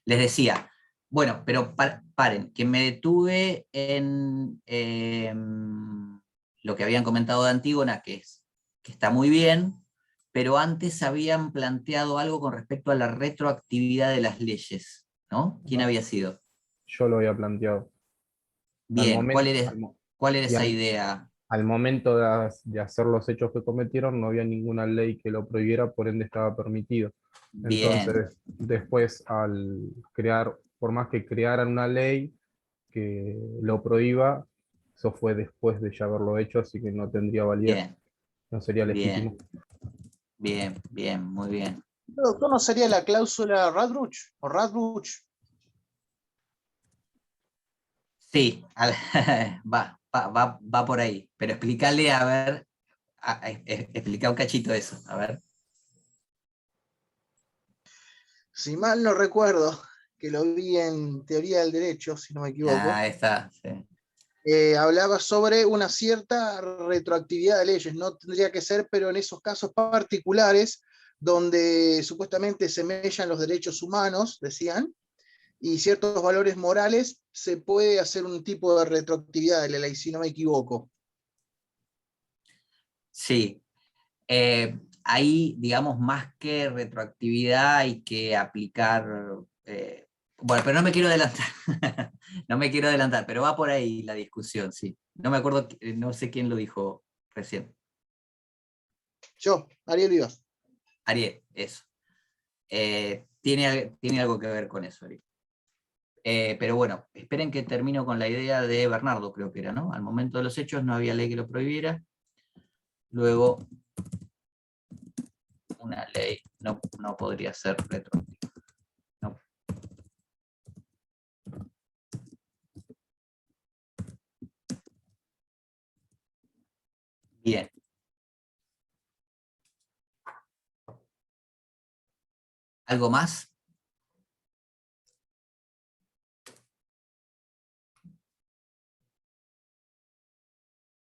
decía, bueno, pero paren, que me detuve en lo que habían comentado de Antígona, que está muy bien, pero antes habían planteado algo con respecto a la retroactividad de las leyes, ¿no? ¿Quién había sido? Yo lo había planteado. Bien, ¿cuál era esa idea? Al momento de hacer los hechos que cometieron, no había ninguna ley que lo prohibiera, por ende estaba permitido. Bien. Entonces, después, al crear, por más que crearan una ley que lo prohíba, eso fue después de ya haberlo hecho, así que no tendría validez. Bien. No sería legítimo. Bien, muy bien. Doctor, ¿no sería la cláusula Radbruch o Radbruch? Sí, va por ahí, pero explícale, a ver, explica un cachito eso, a ver. Si mal no recuerdo, que lo vi en Teoría del Derecho, si no me equivoco, Ahí está, sí. hablaba sobre una cierta retroactividad de leyes. No tendría que ser, pero en esos casos particulares, donde supuestamente se mellan los derechos humanos, decían, y ciertos valores morales, se puede hacer un tipo de retroactividad de la ley, si no me equivoco. Sí. Ahí, digamos, más que retroactividad hay que aplicar, bueno, pero no me quiero adelantar, no me quiero adelantar, pero va por ahí la discusión, sí. No me acuerdo, no sé quién lo dijo recién. Yo, Ariel Vivas. Ariel, eso. Tiene algo que ver con eso, Ariel. Pero bueno, esperen que termino con la idea de Bernardo, creo que era, ¿no? Al momento de los hechos no había ley que lo prohibiera. Luego, una ley no podría ser retroactiva. No. Bien. ¿Algo más?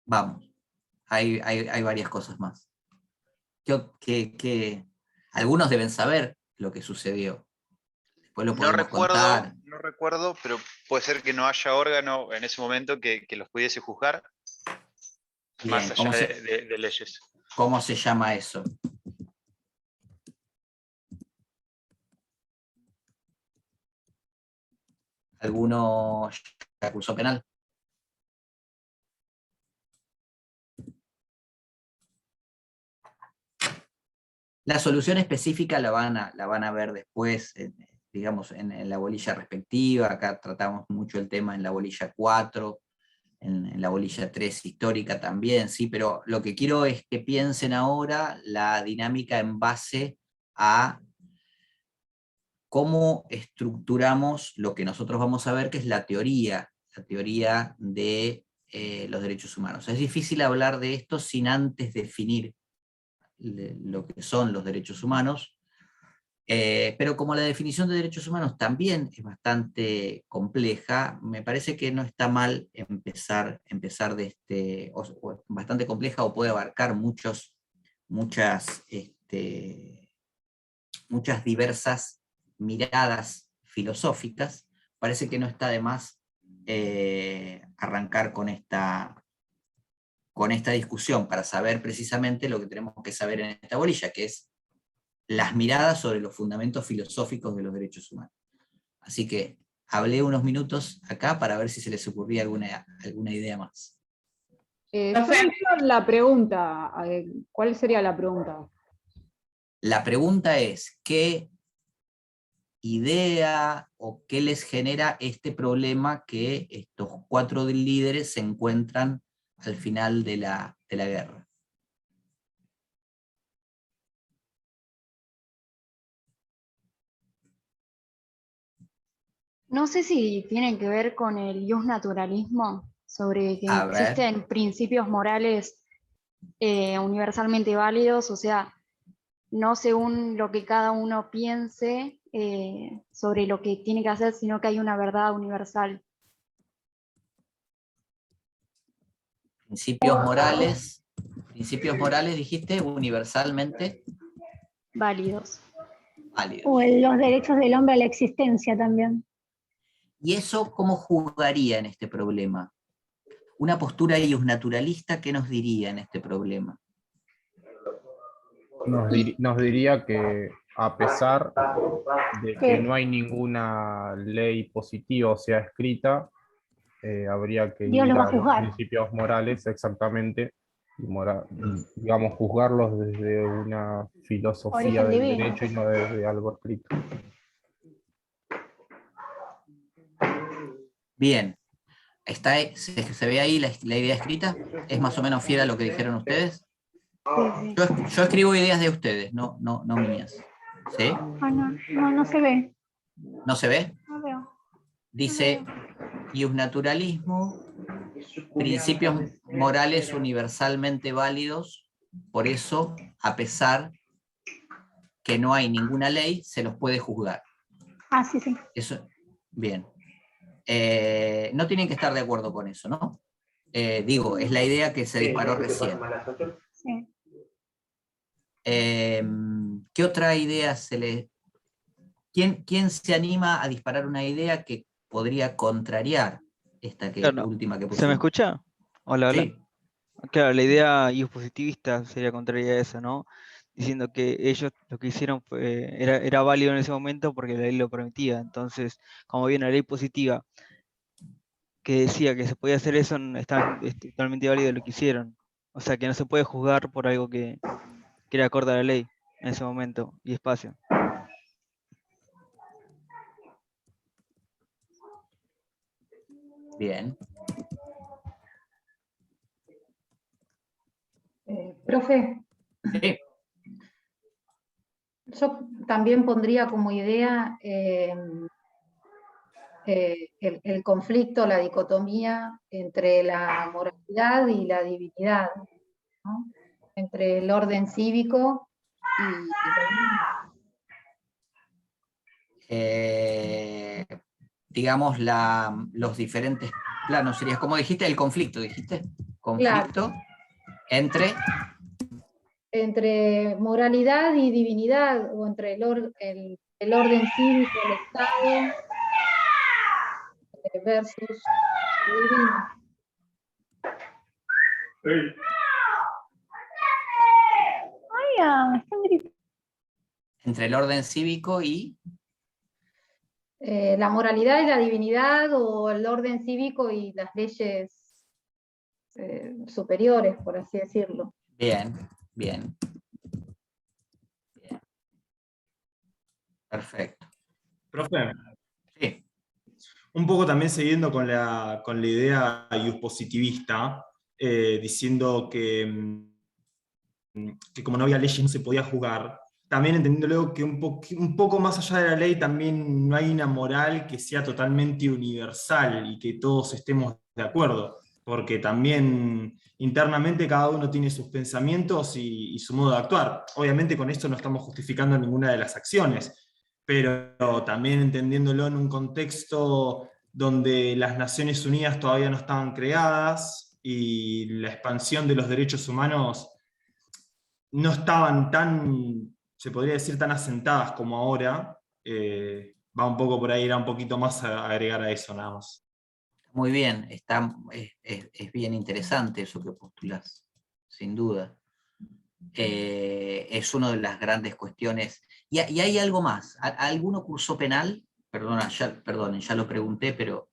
Vamos. Hay varias cosas más. Algunos deben saber lo que sucedió. Después lo podemos contar. No recuerdo, pero puede ser que no haya órgano en ese momento que los pudiese juzgar. Bien, Más allá de leyes. ¿Cómo se llama eso? ¿Alguno recurso penal? La solución específica la van a ver después, digamos, en la bolilla respectiva. Acá tratamos mucho el tema en la bolilla 4, en la bolilla 3 histórica también, sí, pero lo que quiero es que piensen ahora la dinámica en base a cómo estructuramos lo que nosotros vamos a ver, que es la teoría de los derechos humanos. Es difícil hablar de esto sin antes definir lo que son los derechos humanos, pero como la definición de derechos humanos también es bastante compleja, me parece que no está mal empezar de o bastante compleja, o puede abarcar muchas diversas miradas filosóficas. Parece que no está de más arrancar con esta discusión para saber precisamente lo que tenemos que saber en esta bolilla, que es las miradas sobre los fundamentos filosóficos de los derechos humanos. Así que hablé unos minutos acá para ver si se les ocurría alguna idea más. La pregunta, ¿cuál sería la pregunta? La pregunta es, ¿qué idea o qué les genera este problema que estos 4 líderes se encuentran al final de la guerra? No sé si tienen que ver con el justnaturalismo, sobre que A ver. existen principios morales universalmente válidos, o sea, no según lo que cada uno piense sobre lo que tiene que hacer, sino que hay una verdad universal. Principios morales, dijiste, universalmente Válidos. válidos. O los derechos del hombre a la existencia también. ¿Y eso cómo jugaría en este problema? Una postura iusnaturalista, ¿qué nos diría en este problema? Nos diría que a pesar de que no hay ninguna ley positiva o sea escrita, habría que Dios ir lo va a a los juzgar. principios morales exactamente, y digamos, juzgarlos desde una filosofía Origen del divino. derecho y no desde algo escrito. Bien. ¿Se ve ahí la idea escrita? ¿Es más o menos fiel a lo que dijeron ustedes? Yo escribo ideas de ustedes, no mías. ¿Sí? No se ve. ¿No se ve? No veo. Dice, iusnaturalismo, principios morales universalmente válidos, por eso, a pesar que no hay ninguna ley, se los puede juzgar. Ah, sí, sí. Eso, bien. No tienen que estar de acuerdo con eso, ¿no? Digo, es la idea que se disparó recién. Sí. ¿Qué otra idea se le... ¿Quién se anima a disparar una idea que podría contrariar esta Claro, última que ¿se me pusimos? escucha? Hola, hola. Sí. Claro, la idea iuspositivista sería contraria a eso, ¿no? Diciendo que ellos lo que hicieron era válido en ese momento porque la ley lo permitía. Entonces, como viene la ley positiva que decía que se podía hacer eso, es totalmente válido lo que hicieron. O sea, que no se puede juzgar por algo que era acorde a la ley en ese momento y espacio. Bien. Profe, Sí. yo también pondría como idea el conflicto, la dicotomía entre la moralidad y la divinidad, ¿no? Entre el orden cívico Digamos, los diferentes planos, sería, como dijiste, el conflicto, ¿dijiste? Conflicto entre moralidad y divinidad, o entre el orden cívico, el Estado, versus lo divino. Ay, están gritando. entre el orden cívico y... La moralidad y la divinidad, o el orden cívico y las leyes superiores, por así decirlo. Bien, bien. Bien. Perfecto. Profe. Sí. Un poco también siguiendo con la idea iuspositivista, diciendo que como no había leyes no se podía jugar, también entendiendo luego que un poco más allá de la ley también no hay una moral que sea totalmente universal y que todos estemos de acuerdo, porque también internamente cada uno tiene sus pensamientos y su modo de actuar. Obviamente con esto no estamos justificando ninguna de las acciones, pero también entendiéndolo en un contexto donde las Naciones Unidas todavía no estaban creadas y la expansión de los derechos humanos no estaban tan, se podría decir, tan asentadas como ahora, va un poco por ahí, era un poquito más a agregar a eso nada más. Muy bien, es bien interesante eso que postulás, sin duda. Es una de las grandes cuestiones. Y hay algo más. ¿Alguno cursó penal? Perdonen, ya lo pregunté, pero...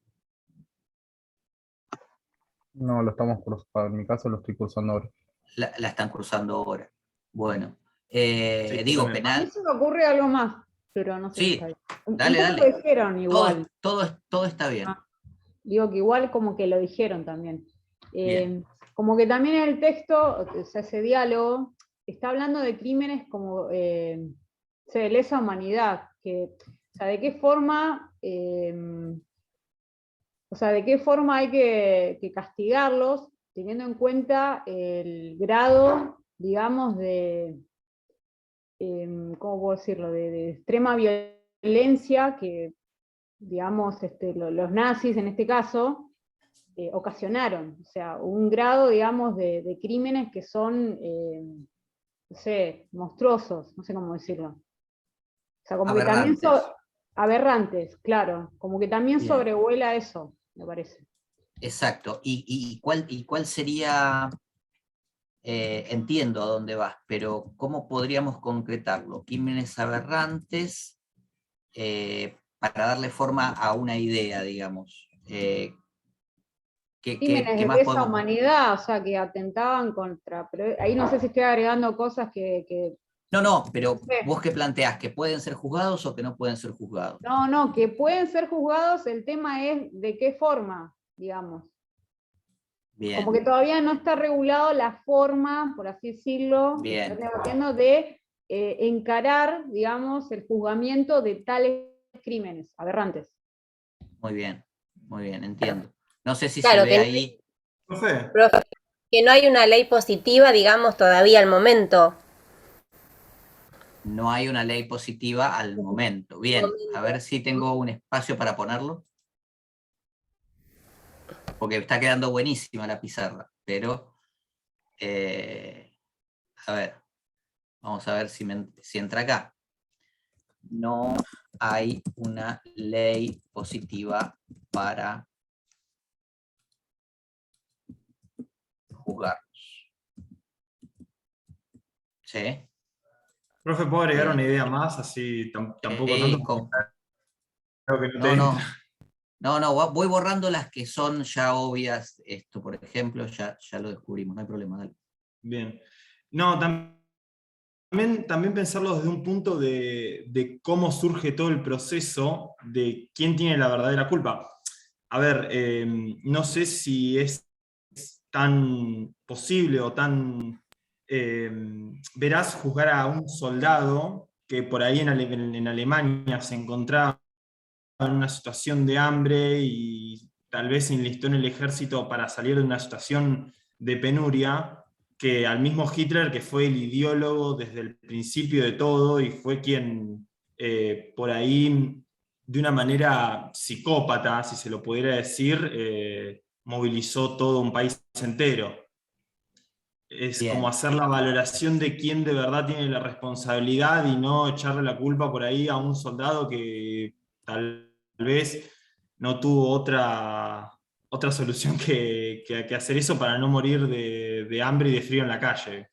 No, lo estamos cursando, en mi caso lo estoy cursando ahora. La están cursando ahora. Bueno, Sí, digo, también. A mí penal... se me ocurre algo más, pero no sé si Sí, está bien. dale, Un poco dale. lo dijeron igual. Todo está bien. Digo que igual como que lo dijeron también. Bien. Como que también en el texto, o sea, ese diálogo, está hablando de crímenes como de lesa humanidad, que, o sea, de qué forma, hay que castigarlos, teniendo en cuenta el grado, digamos, de, ¿cómo puedo decirlo?, de extrema violencia que, digamos, los nazis en este caso, ocasionaron. O sea, un grado, digamos, de crímenes que son, no sé, monstruosos, no sé cómo decirlo. O sea, como Aberrantes. que también aberrantes, claro, como que también Bien. sobrevuela eso, me parece. Exacto. ¿Y cuál sería, entiendo a dónde vas, pero cómo podríamos concretarlo? Crímenes aberrantes, para darle forma a una idea, digamos. Crímenes ¿Qué de más lesa podemos...? humanidad, o sea, que atentaban contra, pero ahí no sé si estoy agregando cosas que No, pero no sé. vos qué planteás, ¿que pueden ser juzgados o que no pueden ser juzgados? No, que pueden ser juzgados, el tema es de qué forma, digamos. Bien. Como que todavía no está regulado la forma, por así decirlo, Bien. está debatiendo de encarar, digamos, el juzgamiento de tales crímenes aberrantes. Muy bien. Muy bien, entiendo. No sé si Claro, se ve ahí. Profe, profe, que no hay una ley positiva, digamos, todavía al momento. No hay una ley positiva al momento. Bien, a ver si tengo un espacio para ponerlo. Porque está quedando buenísima la pizarra, pero a ver, vamos a ver si entra acá. No hay una ley positiva para juzgarlos. ¿Sí? profe, ¿puedo agregar Bien. una idea más? Así tampoco tanto, porque creo que no te entra. No, voy borrando las que son ya obvias. Esto, por ejemplo, ya lo descubrimos, no hay problema, dale. Bien. No, también pensarlo desde un punto de cómo surge todo el proceso, de quién tiene la verdadera culpa. A ver, no sé si es tan posible o tan veraz juzgar a un soldado que por ahí en Alemania se encontraba en una situación de hambre y tal vez se enlistó en el ejército para salir de una situación de penuria, que al mismo Hitler, que fue el ideólogo desde el principio de todo y fue quien por ahí, de una manera psicópata, si se lo pudiera decir, movilizó todo un país entero. Es Bien. como hacer la valoración de quién de verdad tiene la responsabilidad y no echarle la culpa por ahí a un soldado que tal vez no tuvo otra solución que hacer eso para no morir de hambre y de frío en la calle.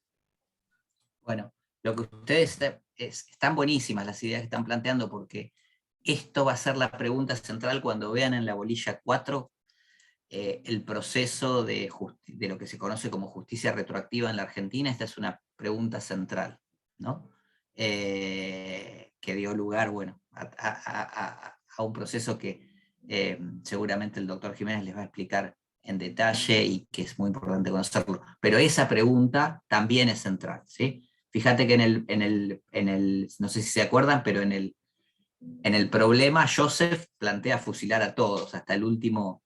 Bueno, lo que ustedes están buenísimas las ideas que están planteando, porque esto va a ser la pregunta central cuando vean en la bolilla 4 el proceso de lo que se conoce como justicia retroactiva en la Argentina. Esta es una pregunta central, ¿no? Que dio lugar, bueno, a un proceso que seguramente el doctor Jiménez les va a explicar en detalle y que es muy importante conocerlo. Pero esa pregunta también es central, ¿sí? Fíjate que no sé si se acuerdan, pero en el problema Joseph plantea fusilar a todos, hasta el último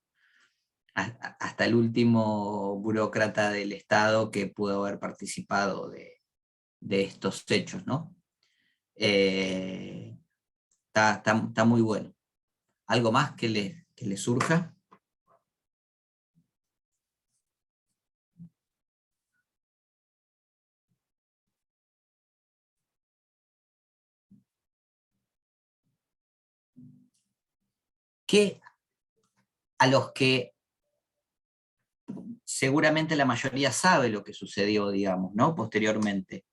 burócrata del Estado que pudo haber participado de estos hechos, ¿no? Está muy bueno. ¿Algo más que le surja? Que a los que seguramente la mayoría sabe lo que sucedió, digamos, ¿no? Posteriormente.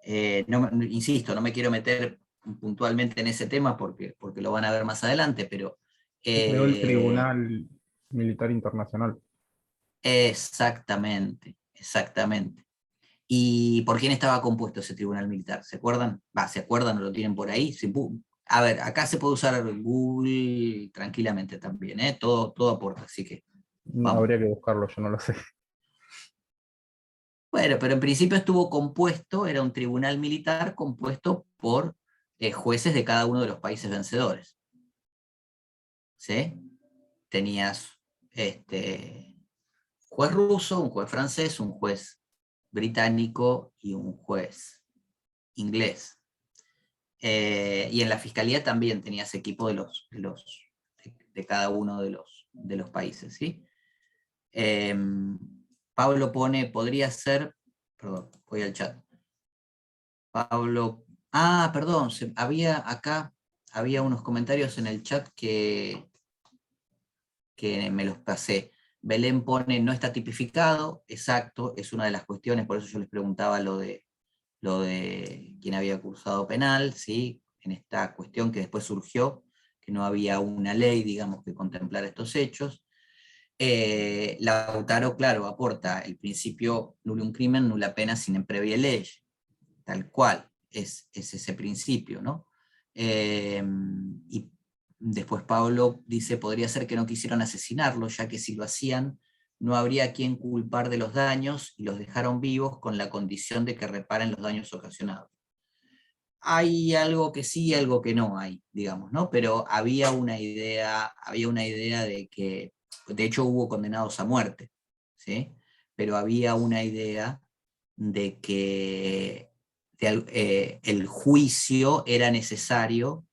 Insisto, no me quiero meter puntualmente en ese tema porque lo van a ver más adelante, pero... Se creó el Tribunal Militar Internacional. Exactamente. ¿Y por quién estaba compuesto ese tribunal militar? ¿Se acuerdan? ¿Se acuerdan o lo tienen por ahí? A ver, acá se puede usar Google tranquilamente también, ¿eh? Todo aporta, así que vamos. Habría que buscarlo, yo no lo sé. Bueno, pero en principio estuvo compuesto, era un tribunal militar compuesto por jueces de cada uno de los países vencedores. ¿Sí? Tenías juez ruso, un juez francés, un juez británico y un juez inglés. Y en la fiscalía también tenías equipo de cada uno de los países, ¿sí? Pablo pone, podría ser, perdón, voy al chat. Pablo, perdón, había unos comentarios en el chat que me los pasé. Belén pone, no está tipificado, exacto, es una de las cuestiones, por eso yo les preguntaba lo de quién había cursado penal, ¿sí? En esta cuestión que después surgió, que no había una ley, digamos, que contemplara estos hechos. Lautaro, claro, aporta el principio nullum crimen, nulla pena sine previa ley, tal cual, es ese principio, ¿no? Y después Pablo dice, podría ser que no quisieron asesinarlo, ya que si lo hacían, no habría a quien culpar de los daños y los dejaron vivos con la condición de que reparen los daños ocasionados. hay algo que sí, algo que no hay, digamos, ¿no? Pero había una idea de que, de hecho hubo condenados a muerte, ¿sí? Pero había una idea de que el juicio era necesario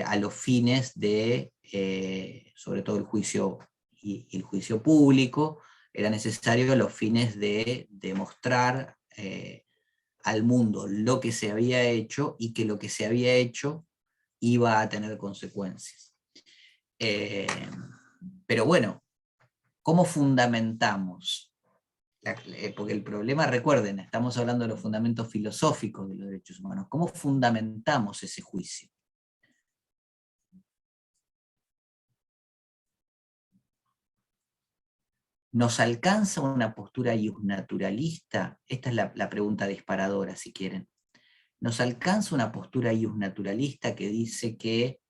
a los fines de, sobre todo el juicio y el juicio público, era necesario a los fines de demostrar al mundo lo que se había hecho y que lo que se había hecho iba a tener consecuencias. Pero bueno, ¿cómo fundamentamos? Porque el problema, recuerden, estamos hablando de los fundamentos filosóficos de los derechos humanos. ¿Cómo fundamentamos ese juicio? ¿Nos alcanza una postura iusnaturalista? Esta es la pregunta disparadora, si quieren. ¿Nos alcanza una postura iusnaturalista que dice que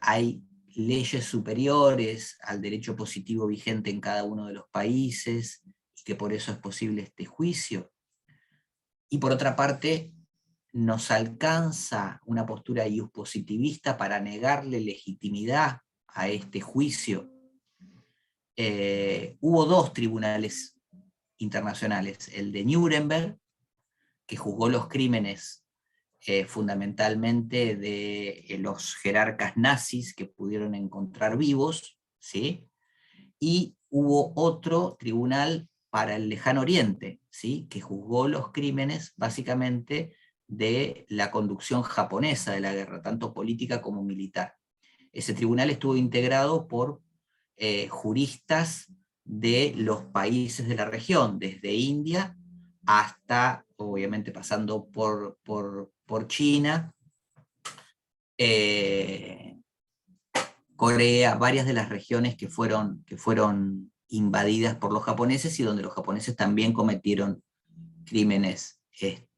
hay leyes superiores al derecho positivo vigente en cada uno de los países y que por eso es posible este juicio? Y por otra parte, ¿nos alcanza una postura iuspositivista para negarle legitimidad a este juicio? Hubo dos tribunales internacionales, el de Nuremberg, que juzgó los crímenes fundamentalmente de los jerarcas nazis que pudieron encontrar vivos, ¿sí? Y hubo otro tribunal para el Lejano Oriente, ¿sí? Que juzgó los crímenes básicamente de la conducción japonesa de la guerra, tanto política como militar. Ese tribunal estuvo integrado por juristas de los países de la región, desde India hasta, obviamente pasando por China, Corea, varias de las regiones que fueron invadidas por los japoneses y donde los japoneses también cometieron crímenes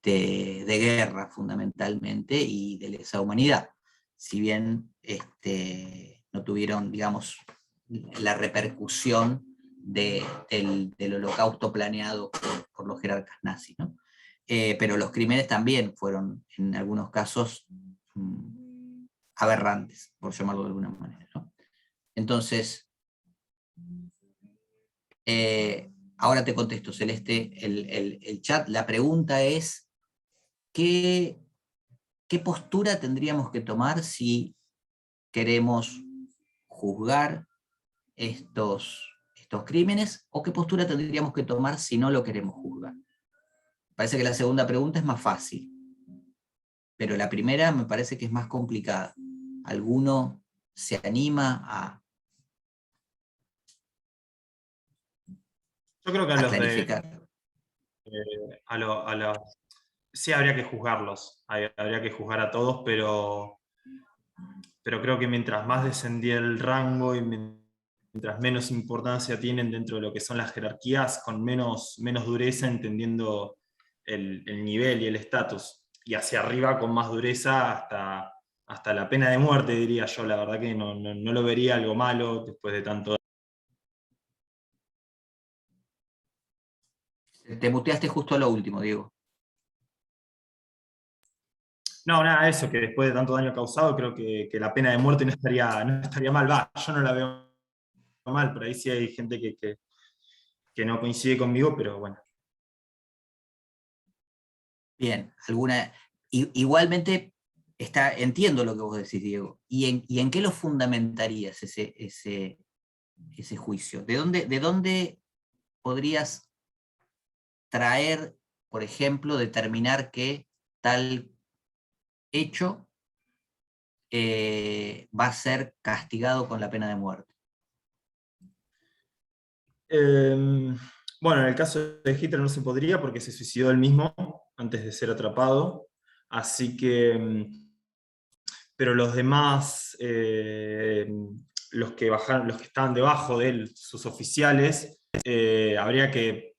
de guerra fundamentalmente y de lesa humanidad. Si bien no tuvieron, digamos, la repercusión del holocausto planeado por los jerarcas nazis, ¿no? Pero los crímenes también fueron, en algunos casos, aberrantes, por llamarlo de alguna manera, ¿no? Entonces, ahora te contesto, Celeste, el chat, la pregunta es, ¿qué postura tendríamos que tomar si queremos juzgar estos crímenes, o qué postura tendríamos que tomar si no lo queremos juzgar? Parece que la segunda pregunta es más fácil, pero la primera me parece que es más complicada. ¿Alguno se anima a Yo creo que a los clarificar? Sí, habría que juzgarlos, habría que juzgar a todos, pero creo que mientras más descendía el rango y mientras menos importancia tienen dentro de lo que son las jerarquías, con menos dureza, entendiendo el nivel y el estatus, y hacia arriba con más dureza hasta la pena de muerte, diría yo. La verdad que no lo vería algo malo después de tanto. Te muteaste justo a lo último, Diego. No, nada, eso, que después de tanto daño causado, creo que la pena de muerte no estaría mal. Yo no la veo mal, por ahí sí hay gente que no coincide conmigo, pero bueno. Bien, igualmente entiendo lo que vos decís, Diego. ¿Y en qué lo fundamentarías ese juicio? ¿De dónde podrías traer, por ejemplo, determinar que tal hecho va a ser castigado con la pena de muerte? Bueno, en el caso de Hitler no se podría porque se suicidó él mismo antes de ser atrapado, así que, pero los demás, los que estaban debajo de él, sus oficiales, habría que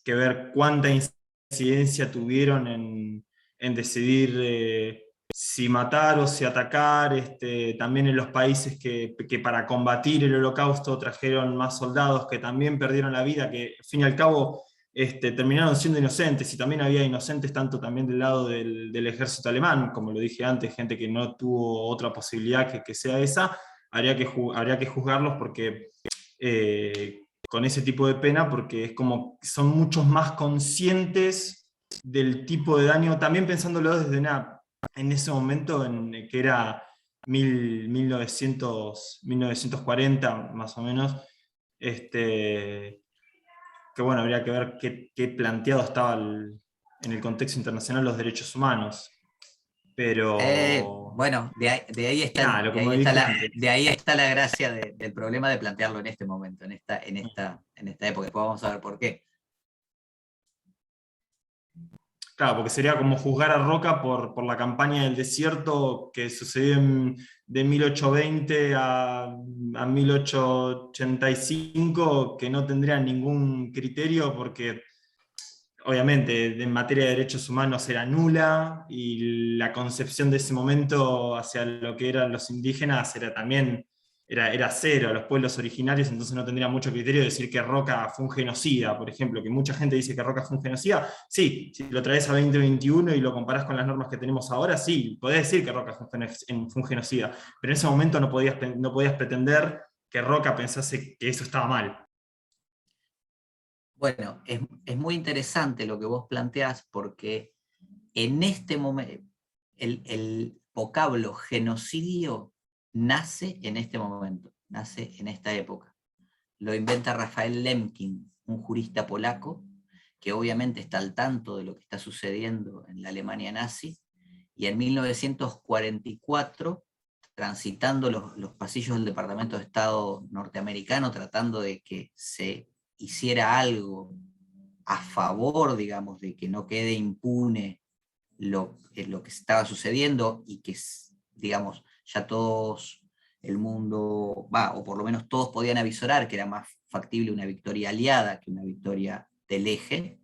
ver cuánta incidencia tuvieron en decidir si matar o si atacar, también en los países que para combatir el holocausto trajeron más soldados que también perdieron la vida, que al fin y al cabo terminaron siendo inocentes, y también había inocentes tanto también del lado del ejército alemán, como lo dije antes, gente que no tuvo otra posibilidad que sea esa, habría que juzgarlos porque, con ese tipo de pena, porque es como son muchos más conscientes del tipo de daño, también pensándolo desde en ese momento que era 1940 más o menos, que bueno, habría que ver qué planteado estaba en el contexto internacional los derechos humanos. Pero Bueno, de ahí está, nada, como dije antes. de ahí está la gracia del problema de plantearlo en este momento, en esta época. Después vamos a ver por qué. Claro, porque sería como juzgar a Roca por la campaña del desierto que sucedió de 1820 a 1885, que no tendría ningún criterio porque obviamente en materia de derechos humanos era nula, y la concepción de ese momento hacia lo que eran los indígenas era cero a los pueblos originarios, entonces no tendría mucho criterio decir que Roca fue un genocida, por ejemplo, que mucha gente dice que Roca fue un genocida. Sí, si lo traes a 2021 y lo comparás con las normas que tenemos ahora, sí, podés decir que Roca fue un genocida, pero en ese momento no podías pretender que Roca pensase que eso estaba mal. Bueno, es muy interesante lo que vos planteás, porque en este momento el vocablo genocidio nace en este momento, nace en esta época. Lo inventa Rafael Lemkin, un jurista polaco, que obviamente está al tanto de lo que está sucediendo en la Alemania nazi, y en 1944, transitando los pasillos del Departamento de Estado norteamericano, tratando de que se hiciera algo a favor, digamos, de que no quede impune lo que estaba sucediendo, y que, digamos, ya todos, el mundo, o por lo menos todos podían avisorar que era más factible una victoria aliada que una victoria del eje.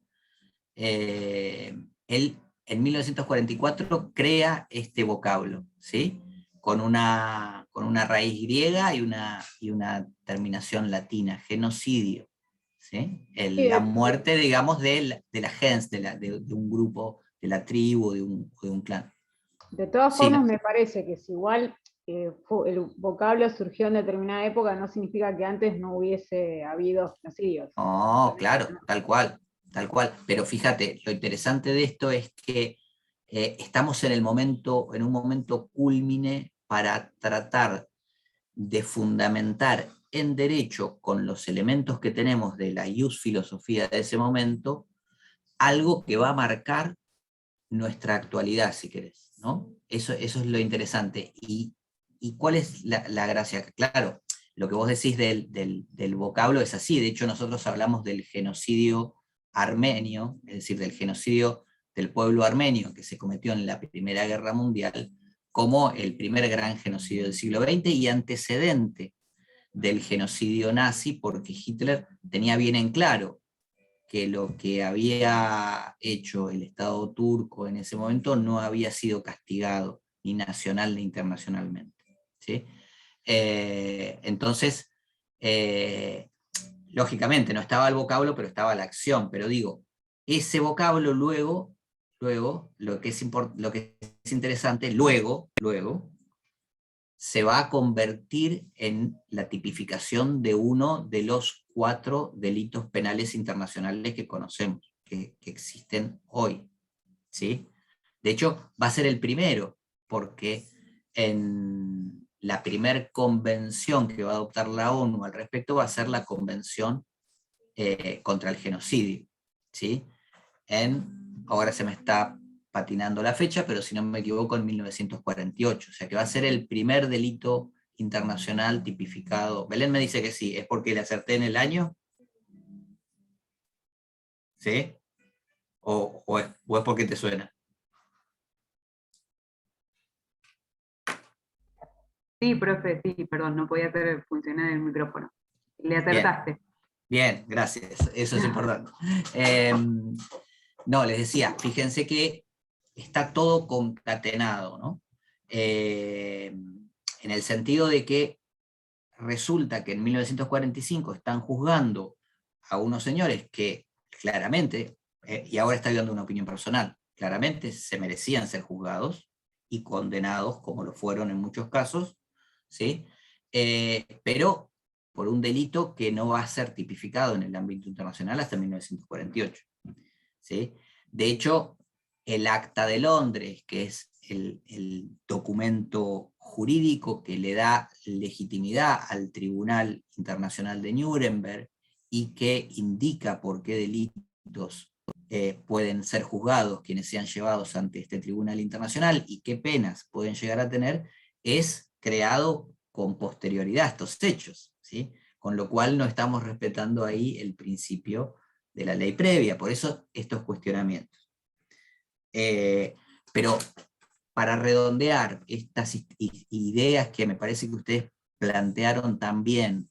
Él en 1944 crea este vocablo, ¿sí? Con una raíz griega y una terminación latina, genocidio, ¿sí? La muerte, digamos, de la gens, de un grupo, de la tribu, de un clan. De todas Sí, formas, ¿no? me parece que si igual el vocablo surgió en determinada época, no significa que antes no hubiese habido genocidios. No, claro, tal cual. Pero fíjate, lo interesante de esto es que estamos en un momento cúlmine para tratar de fundamentar en derecho, con los elementos que tenemos de la ius filosofía de ese momento, algo que va a marcar nuestra actualidad, si querés, ¿no? Eso es lo interesante. ¿Y cuál es la gracia? Claro, lo que vos decís del vocablo es así. De hecho, nosotros hablamos del genocidio armenio, es decir, del genocidio del pueblo armenio que se cometió en la Primera Guerra Mundial, como el primer gran genocidio del siglo XX y antecedente del genocidio nazi, porque Hitler tenía bien en claro que lo que había hecho el Estado turco en ese momento no había sido castigado ni nacional ni internacionalmente, ¿sí? Entonces, lógicamente no estaba el vocablo, pero estaba la acción. Pero digo, ese vocablo luego lo que es interesante, luego, se va a convertir en la tipificación de uno de los 4 delitos penales internacionales que conocemos, que existen hoy, ¿sí? De hecho, va a ser el primero, porque en la primer convención que va a adoptar la ONU al respecto va a ser la Convención contra el Genocidio, ¿sí? Ahora se me está patinando la fecha, pero si no me equivoco, en 1948. O sea que va a ser el primer delito internacional tipificado. Belén me dice que sí, ¿es porque le acerté en el año? ¿Sí? ¿O es porque te suena? Sí, profe, sí, perdón, no podía hacer funcionar el micrófono. Le acertaste. Bien, gracias, eso es importante. No, les decía, fíjense que está todo concatenado, ¿no? En el sentido de que resulta que en 1945 están juzgando a unos señores que claramente, y ahora estoy dando una opinión personal, claramente se merecían ser juzgados y condenados, como lo fueron en muchos casos, ¿sí? Pero por un delito que no va a ser tipificado en el ámbito internacional hasta 1948. ¿Sí? De hecho, el Acta de Londres, que es el documento jurídico que le da legitimidad al Tribunal Internacional de Nuremberg y que indica por qué delitos pueden ser juzgados quienes sean llevados ante este Tribunal Internacional y qué penas pueden llegar a tener, es creado con posterioridad a estos hechos, ¿sí? Con lo cual no estamos respetando ahí el principio de la ley previa, por eso estos cuestionamientos. Pero para redondear estas ideas que me parece que ustedes plantearon también,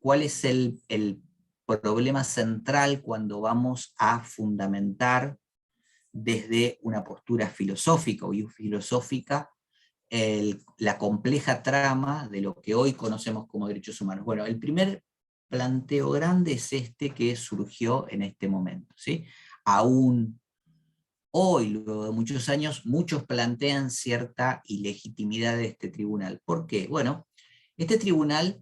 ¿cuál es el problema central cuando vamos a fundamentar desde una postura filosófica o filosófica la compleja trama de lo que hoy conocemos como derechos humanos? Bueno, el primer planteo grande es este que surgió en este momento, ¿sí? Aún hoy, luego de muchos años, muchos plantean cierta ilegitimidad de este tribunal. ¿Por qué? Bueno, este tribunal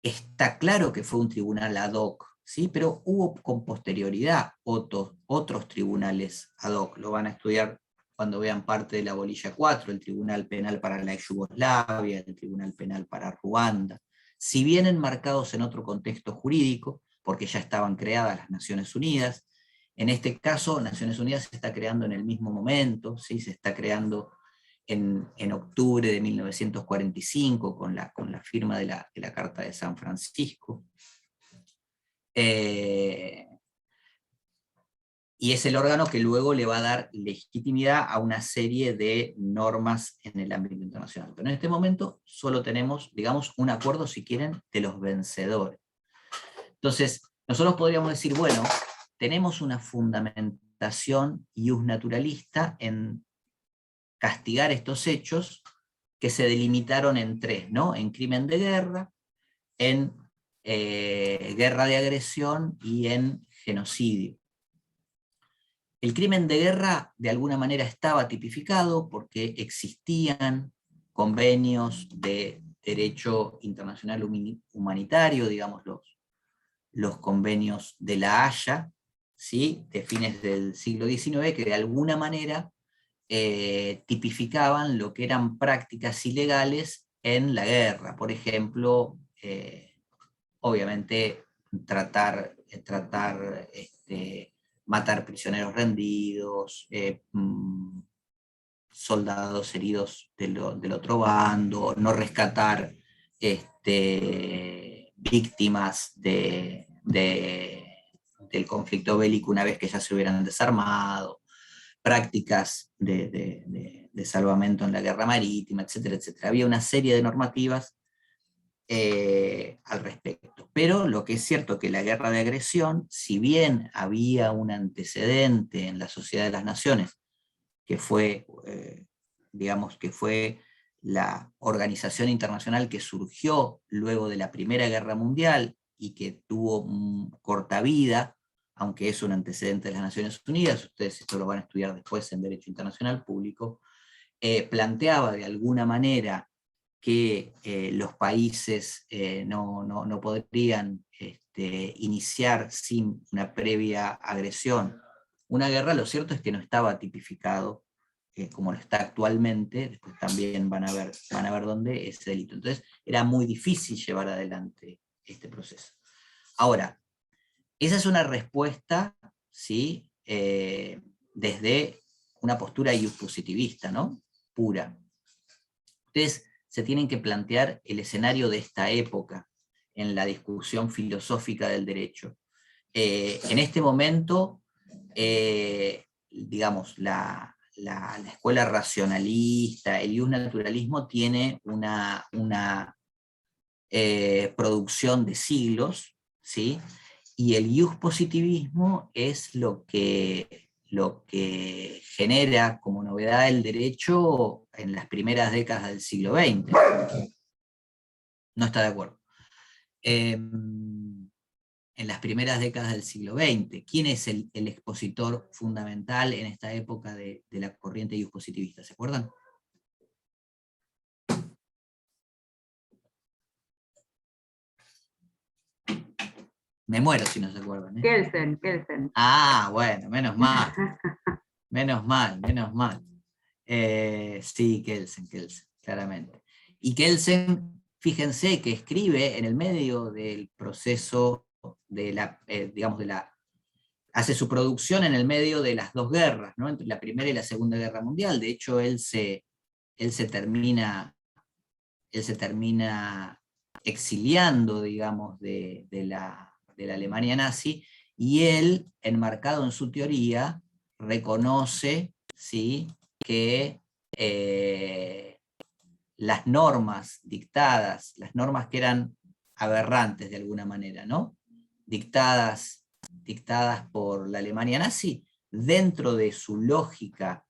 está claro que fue un tribunal ad hoc, ¿sí? Pero hubo con posterioridad otros tribunales ad hoc. Lo van a estudiar cuando vean parte de la bolilla 4, el Tribunal Penal para la Yugoslavia, el Tribunal Penal para Ruanda. Si bien enmarcados en otro contexto jurídico, porque ya estaban creadas las Naciones Unidas, en este caso Naciones Unidas se está creando en el mismo momento, ¿sí? Se está creando en octubre de 1945 con la firma de la Carta de San Francisco. Y es el órgano que luego le va a dar legitimidad a una serie de normas en el ámbito internacional. Pero en este momento solo tenemos, digamos, un acuerdo, si quieren, de los vencedores. Entonces, nosotros podríamos decir, bueno, tenemos una fundamentación iusnaturalista en castigar estos hechos que se delimitaron en tres, ¿no? En crimen de guerra, en guerra de agresión y en genocidio. El crimen de guerra de alguna manera estaba tipificado porque existían convenios de derecho internacional humanitario, digamos los convenios de La Haya, ¿sí? De fines del siglo XIX, que de alguna manera tipificaban lo que eran prácticas ilegales en la guerra. Por ejemplo, obviamente matar prisioneros rendidos, soldados heridos del otro bando, no rescatar víctimas del conflicto bélico una vez que ya se hubieran desarmado, prácticas de salvamento en la guerra marítima, etcétera, etcétera. Había una serie de normativas al respecto. Pero lo que es cierto que la guerra de agresión, si bien había un antecedente en la Sociedad de las Naciones, que fue, digamos, que fue la organización internacional que surgió luego de la Primera Guerra Mundial y que tuvo corta vida, aunque es un antecedente de las Naciones Unidas, ustedes esto lo van a estudiar después en Derecho Internacional Público, planteaba de alguna manera que los países no podrían iniciar sin una previa agresión una guerra. Lo cierto es que no estaba tipificado como lo está actualmente, después también van a ver dónde ese delito. Entonces era muy difícil llevar adelante este proceso. Ahora, esa es una respuesta, ¿sí? Desde una postura iuspositivista, ¿no? Pura. Ustedes se tienen que plantear el escenario de esta época en la discusión filosófica del derecho. En este momento, digamos, la escuela racionalista, el iusnaturalismo tiene una producción de siglos, ¿sí? Y el iuspositivismo es lo que genera como novedad el derecho en las primeras décadas del siglo XX. No está de acuerdo. en las primeras décadas del siglo XX. ¿Quién es el expositor fundamental en esta época de la corriente ius positivista? ¿Se acuerdan? Me muero si no se acuerdan. Kelsen. Ah, bueno, menos mal. Menos mal. Sí, Kelsen, claramente. Y Kelsen, fíjense que escribe en el medio del proceso de hace su producción en el medio de las dos guerras, ¿no? Entre la Primera y la Segunda Guerra Mundial. De hecho, él se termina exiliando, digamos, de la Alemania nazi, y él, enmarcado en su teoría, reconoce, ¿sí?, que las normas dictadas, las normas que eran aberrantes de alguna manera, ¿no?, dictadas por la Alemania nazi, dentro de su lógica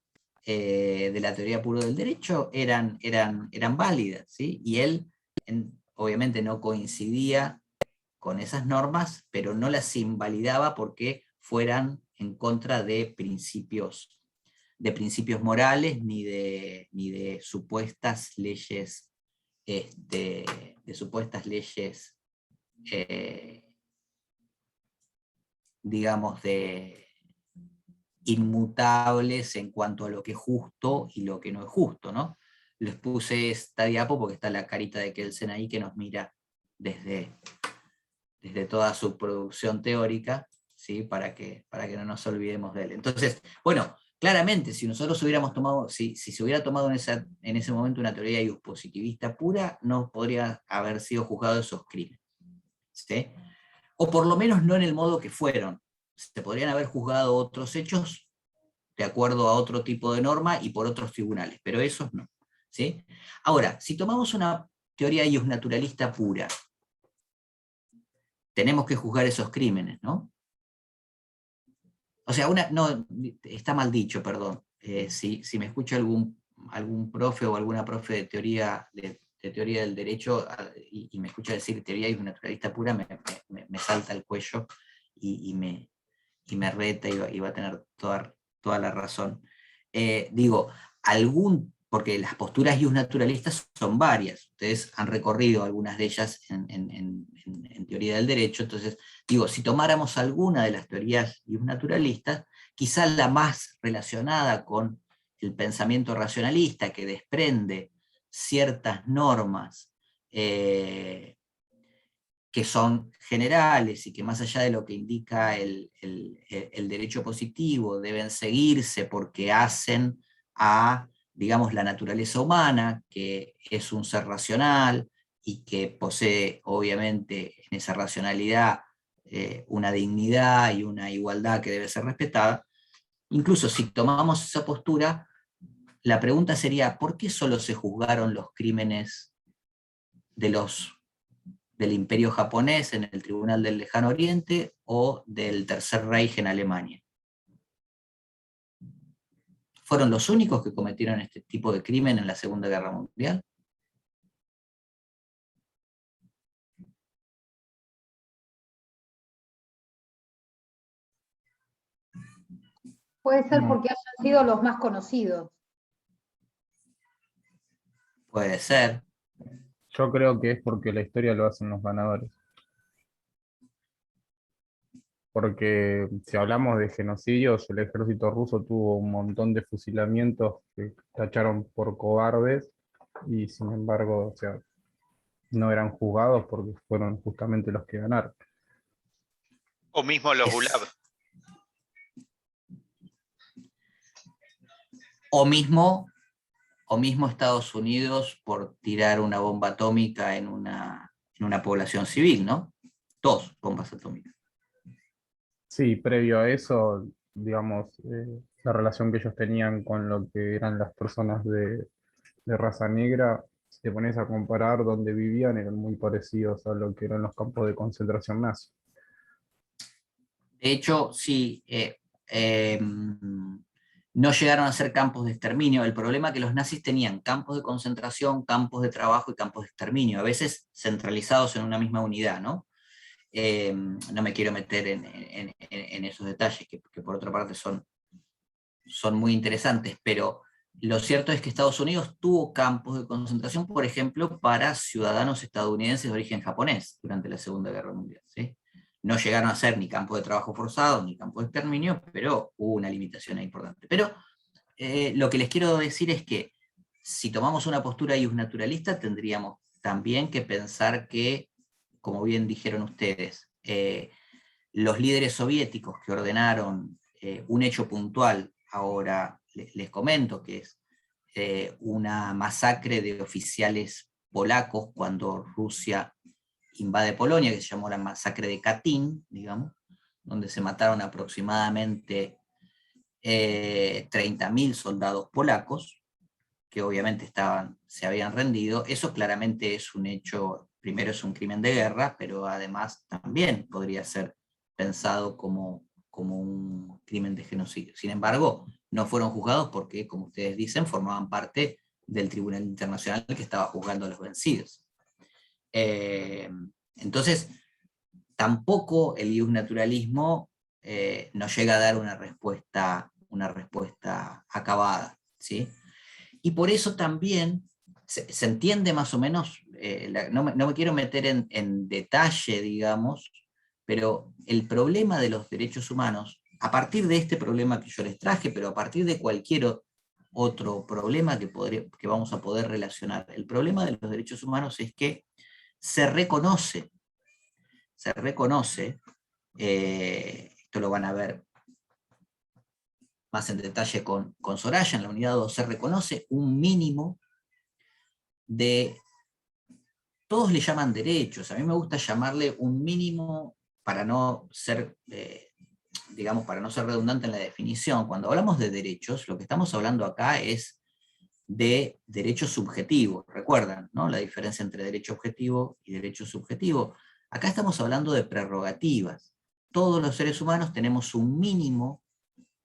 de la teoría pura del derecho, eran válidas, ¿sí? Y él obviamente no coincidía con esas normas, pero no las invalidaba porque fueran en contra de principios morales, ni de supuestas leyes, digamos, inmutables en cuanto a lo que es justo y lo que no es justo, ¿no? Les puse esta diapo porque está la carita de Kelsen ahí que nos mira desde toda su producción teórica, ¿sí?, para que no nos olvidemos de él. Entonces, bueno, claramente, si nosotros hubiéramos tomado, si se hubiera tomado en ese momento una teoría ius positivista pura, no podría haber sido juzgado esos crímenes, ¿sí? O por lo menos no en el modo que fueron. Se podrían haber juzgado otros hechos de acuerdo a otro tipo de norma y por otros tribunales, pero esos no, ¿sí? Ahora, si tomamos una teoría ius naturalista pura, tenemos que juzgar esos crímenes, ¿no? O sea, no, está mal dicho, perdón. Si me escucha algún profe o alguna profe de teoría del derecho y me escucha decir teoría ius naturalista pura, me salta el cuello y me reta y va a tener toda la razón. Digo, porque las posturas ius naturalistas son varias, ustedes han recorrido algunas de ellas en teoría del derecho, entonces digo, si tomáramos alguna de las teorías ius naturalistas, quizás la más relacionada con el pensamiento racionalista, que desprende ciertas normas que son generales y que más allá de lo que indica el derecho positivo, deben seguirse porque hacen a, digamos, la naturaleza humana, que es un ser racional y que posee, obviamente, en esa racionalidad una dignidad y una igualdad que debe ser respetada. Incluso si tomamos esa postura, la pregunta sería, ¿por qué solo se juzgaron los crímenes del Imperio japonés en el Tribunal del Lejano Oriente o del Tercer Reich en Alemania? ¿Fueron los únicos que cometieron este tipo de crimen en la Segunda Guerra Mundial? Puede ser porque hayan sido los más conocidos. Puede ser. Yo creo que es porque la historia lo hacen los ganadores. Porque si hablamos de genocidios, el ejército ruso tuvo un montón de fusilamientos que tacharon por cobardes y sin embargo, o sea, no eran juzgados porque fueron justamente los que ganaron. O mismo los Gulag. O mismo Estados Unidos por tirar una bomba atómica en una población civil, ¿no? 2 bombas atómicas. Sí, previo a eso, digamos, la relación que ellos tenían con lo que eran las personas de raza negra, si te pones a comparar donde vivían, eran muy parecidos a lo que eran los campos de concentración nazi. De hecho, sí, no llegaron a ser campos de exterminio. El problema es que los nazis tenían campos de concentración, campos de trabajo y campos de exterminio, a veces centralizados en una misma unidad, ¿no? No me quiero meter en esos detalles, que por otra parte son muy interesantes, pero lo cierto es que Estados Unidos tuvo campos de concentración, por ejemplo, para ciudadanos estadounidenses de origen japonés durante la Segunda Guerra Mundial, ¿sí? No llegaron a ser ni campos de trabajo forzado, ni campos de exterminio, pero hubo una limitación ahí importante. Pero lo que les quiero decir es que si tomamos una postura iusnaturalista, tendríamos también que pensar que, como bien dijeron ustedes, los líderes soviéticos que ordenaron un hecho puntual, ahora les comento, que es una masacre de oficiales polacos cuando Rusia invade Polonia, que se llamó la masacre de Katyn, digamos, donde se mataron aproximadamente 30.000 soldados polacos, que obviamente se habían rendido. Eso claramente es un hecho, primero es un crimen de guerra, pero además también podría ser pensado como un crimen de genocidio. Sin embargo, no fueron juzgados porque, como ustedes dicen, formaban parte del Tribunal Internacional que estaba juzgando a los vencidos. Entonces, tampoco el iusnaturalismo nos llega a dar una respuesta acabada, ¿sí? Y por eso también se entiende más o menos, no me quiero meter en detalle, digamos, pero el problema de los derechos humanos, a partir de este problema que yo les traje, pero a partir de cualquier otro problema que vamos a poder relacionar, el problema de los derechos humanos es que se reconoce, esto lo van a ver más en detalle con Soraya en la unidad 2, se reconoce un mínimo de, todos le llaman derechos, a mí me gusta llamarle un mínimo para no ser, digamos, para no ser redundante en la definición. Cuando hablamos de derechos, lo que estamos hablando acá es de derecho subjetivo. Recuerdan, ¿no?, la diferencia entre derecho objetivo y derecho subjetivo. Acá estamos hablando de prerrogativas. Todos los seres humanos tenemos un mínimo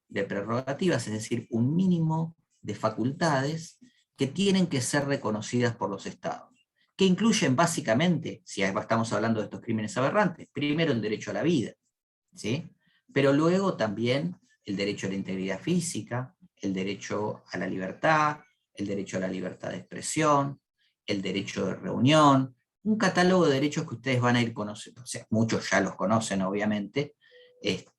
de prerrogativas, es decir, un mínimo de facultades que tienen que ser reconocidas por los estados, que incluyen básicamente, si estamos hablando de estos crímenes aberrantes, primero el derecho a la vida, ¿sí?, pero luego también el derecho a la integridad física, el derecho a la libertad, el derecho a la libertad de expresión, el derecho de reunión, un catálogo de derechos que ustedes van a ir conociendo, o sea, muchos ya los conocen obviamente,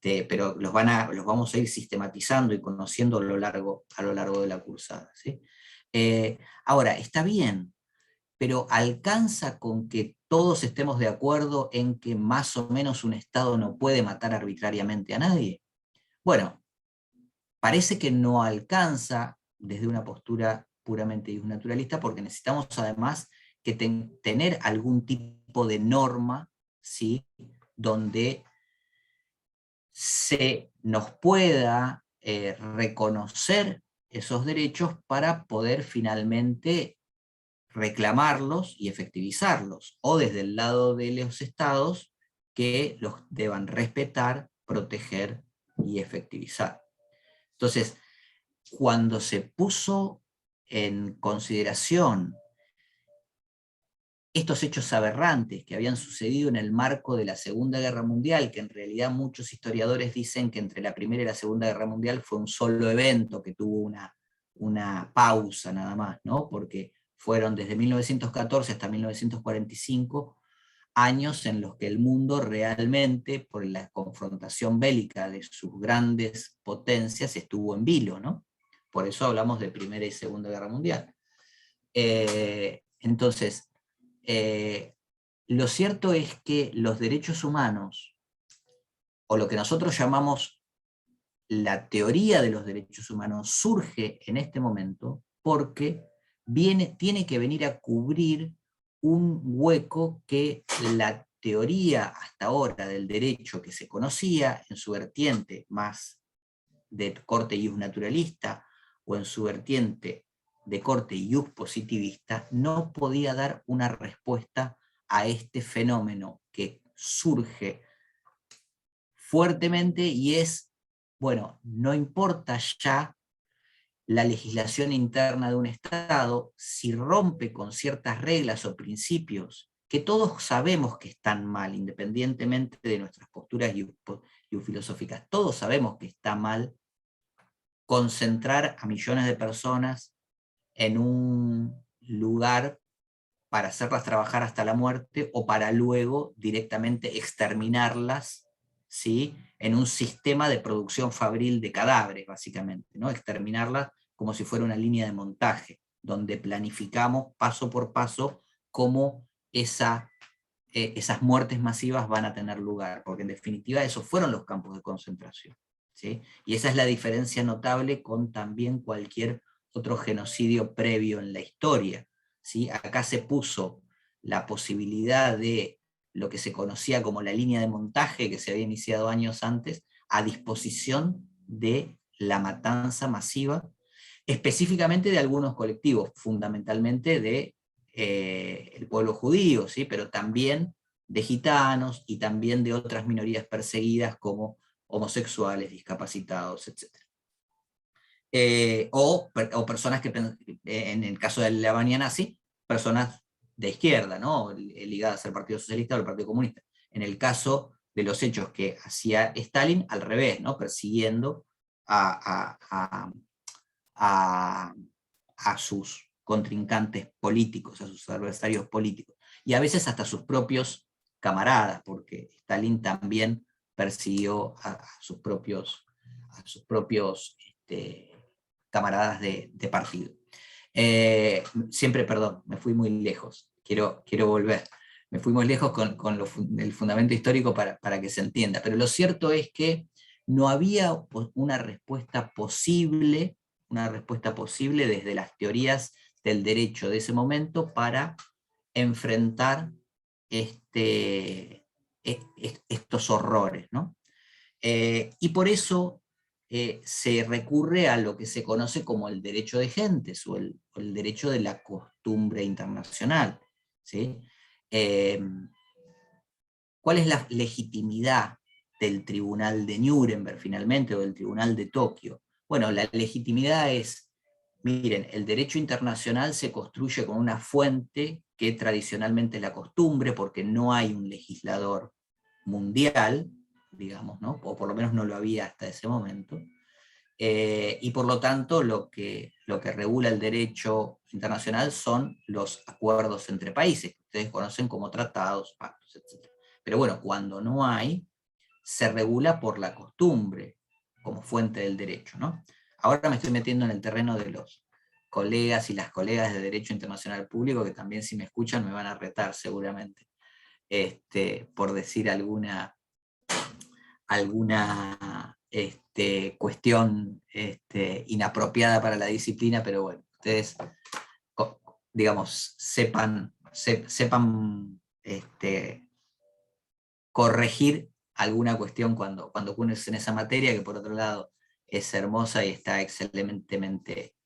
pero los vamos a ir sistematizando y conociendo a lo largo de la cursada, ¿sí? Ahora, está bien, pero ¿alcanza con que todos estemos de acuerdo en que más o menos un Estado no puede matar arbitrariamente a nadie? Bueno, parece que no alcanza desde una postura puramente iusnaturalista, porque necesitamos además que tener algún tipo de norma, ¿sí?, donde se nos pueda reconocer esos derechos para poder finalmente reclamarlos y efectivizarlos, o desde el lado de los estados que los deban respetar, proteger y efectivizar. Entonces, cuando se puso en consideración estos hechos aberrantes que habían sucedido en el marco de la Segunda Guerra Mundial, que en realidad muchos historiadores dicen que entre la Primera y la Segunda Guerra Mundial fue un solo evento que tuvo una pausa nada más, ¿no?, porque fueron desde 1914 hasta 1945 años en los que el mundo realmente, por la confrontación bélica de sus grandes potencias, estuvo en vilo, ¿no? Por eso hablamos de Primera y Segunda Guerra Mundial. Entonces, lo cierto es que los derechos humanos, o lo que nosotros llamamos la teoría de los derechos humanos, surge en este momento porque tiene que venir a cubrir un hueco que la teoría hasta ahora del derecho que se conocía en su vertiente más de corte iusnaturalista o en su vertiente de corte iuspositivista no podía dar una respuesta a este fenómeno que surge fuertemente y es, bueno, no importa ya la legislación interna de un Estado, si rompe con ciertas reglas o principios que todos sabemos que están mal, independientemente de nuestras posturas filosóficas, todos sabemos que está mal concentrar a millones de personas en un lugar para hacerlas trabajar hasta la muerte o para luego directamente exterminarlas, ¿sí?, en un sistema de producción fabril de cadáveres, básicamente, ¿no? Exterminarlas como si fuera una línea de montaje, donde planificamos paso por paso cómo esas muertes masivas van a tener lugar, porque en definitiva esos fueron los campos de concentración, ¿sí? Y esa es la diferencia notable con también cualquier otro genocidio previo en la historia, ¿sí? Acá se puso la posibilidad de lo que se conocía como la línea de montaje, que se había iniciado años antes, a disposición de la matanza masiva, específicamente de algunos colectivos, fundamentalmente de el pueblo judío, ¿sí?, pero también de gitanos y también de otras minorías perseguidas como homosexuales, discapacitados, etc. O personas que, en el caso de la Alemania nazi, personas de izquierda, ¿no?, ligadas al Partido Socialista o al Partido Comunista. En el caso de los hechos que hacía Stalin, al revés, ¿no?, persiguiendo a sus contrincantes políticos, a sus adversarios políticos, y a veces hasta sus propios camaradas, porque Stalin también persiguió a sus propios camaradas de partido. Siempre, perdón, me fui muy lejos, quiero volver. Me fui muy lejos con el fundamento histórico para que se entienda, pero lo cierto es que no había una respuesta posible desde las teorías del derecho de ese momento para enfrentar estos horrores, ¿no? Y por eso se recurre a lo que se conoce como el derecho de gentes, o el derecho de la costumbre internacional, ¿sí? ¿Cuál es la legitimidad del Tribunal de Nuremberg finalmente, o del Tribunal de Tokio? Bueno, la legitimidad es, miren, el derecho internacional se construye con una fuente que tradicionalmente es la costumbre, porque no hay un legislador mundial, digamos, ¿no?, o por lo menos no lo había hasta ese momento, y por lo tanto lo que regula el derecho internacional son los acuerdos entre países, que ustedes conocen como tratados, pactos, etc. Pero bueno, cuando no hay, se regula por la costumbre como fuente del derecho, ¿no? Ahora me estoy metiendo en el terreno de los colegas y las colegas de Derecho Internacional Público, que también, si me escuchan, me van a retar seguramente, por decir alguna cuestión inapropiada para la disciplina, pero bueno, ustedes, digamos, sepan corregir alguna cuestión cuando uno es en esa materia, que por otro lado es hermosa y está excelentemente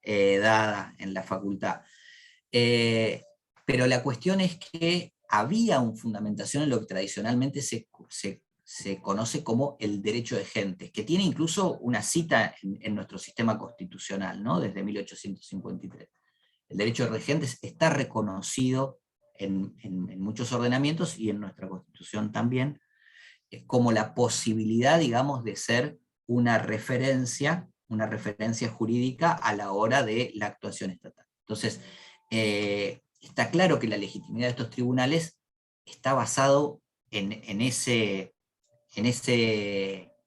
dada en la facultad. Pero la cuestión es que había una fundamentación en lo que tradicionalmente se conoce como el derecho de gentes, que tiene incluso una cita en nuestro sistema constitucional, ¿no?, desde 1853. El derecho de gentes está reconocido en muchos ordenamientos y en nuestra Constitución también, como la posibilidad, digamos, de ser una referencia jurídica a la hora de la actuación estatal. Entonces, está claro que la legitimidad de estos tribunales está basado en ese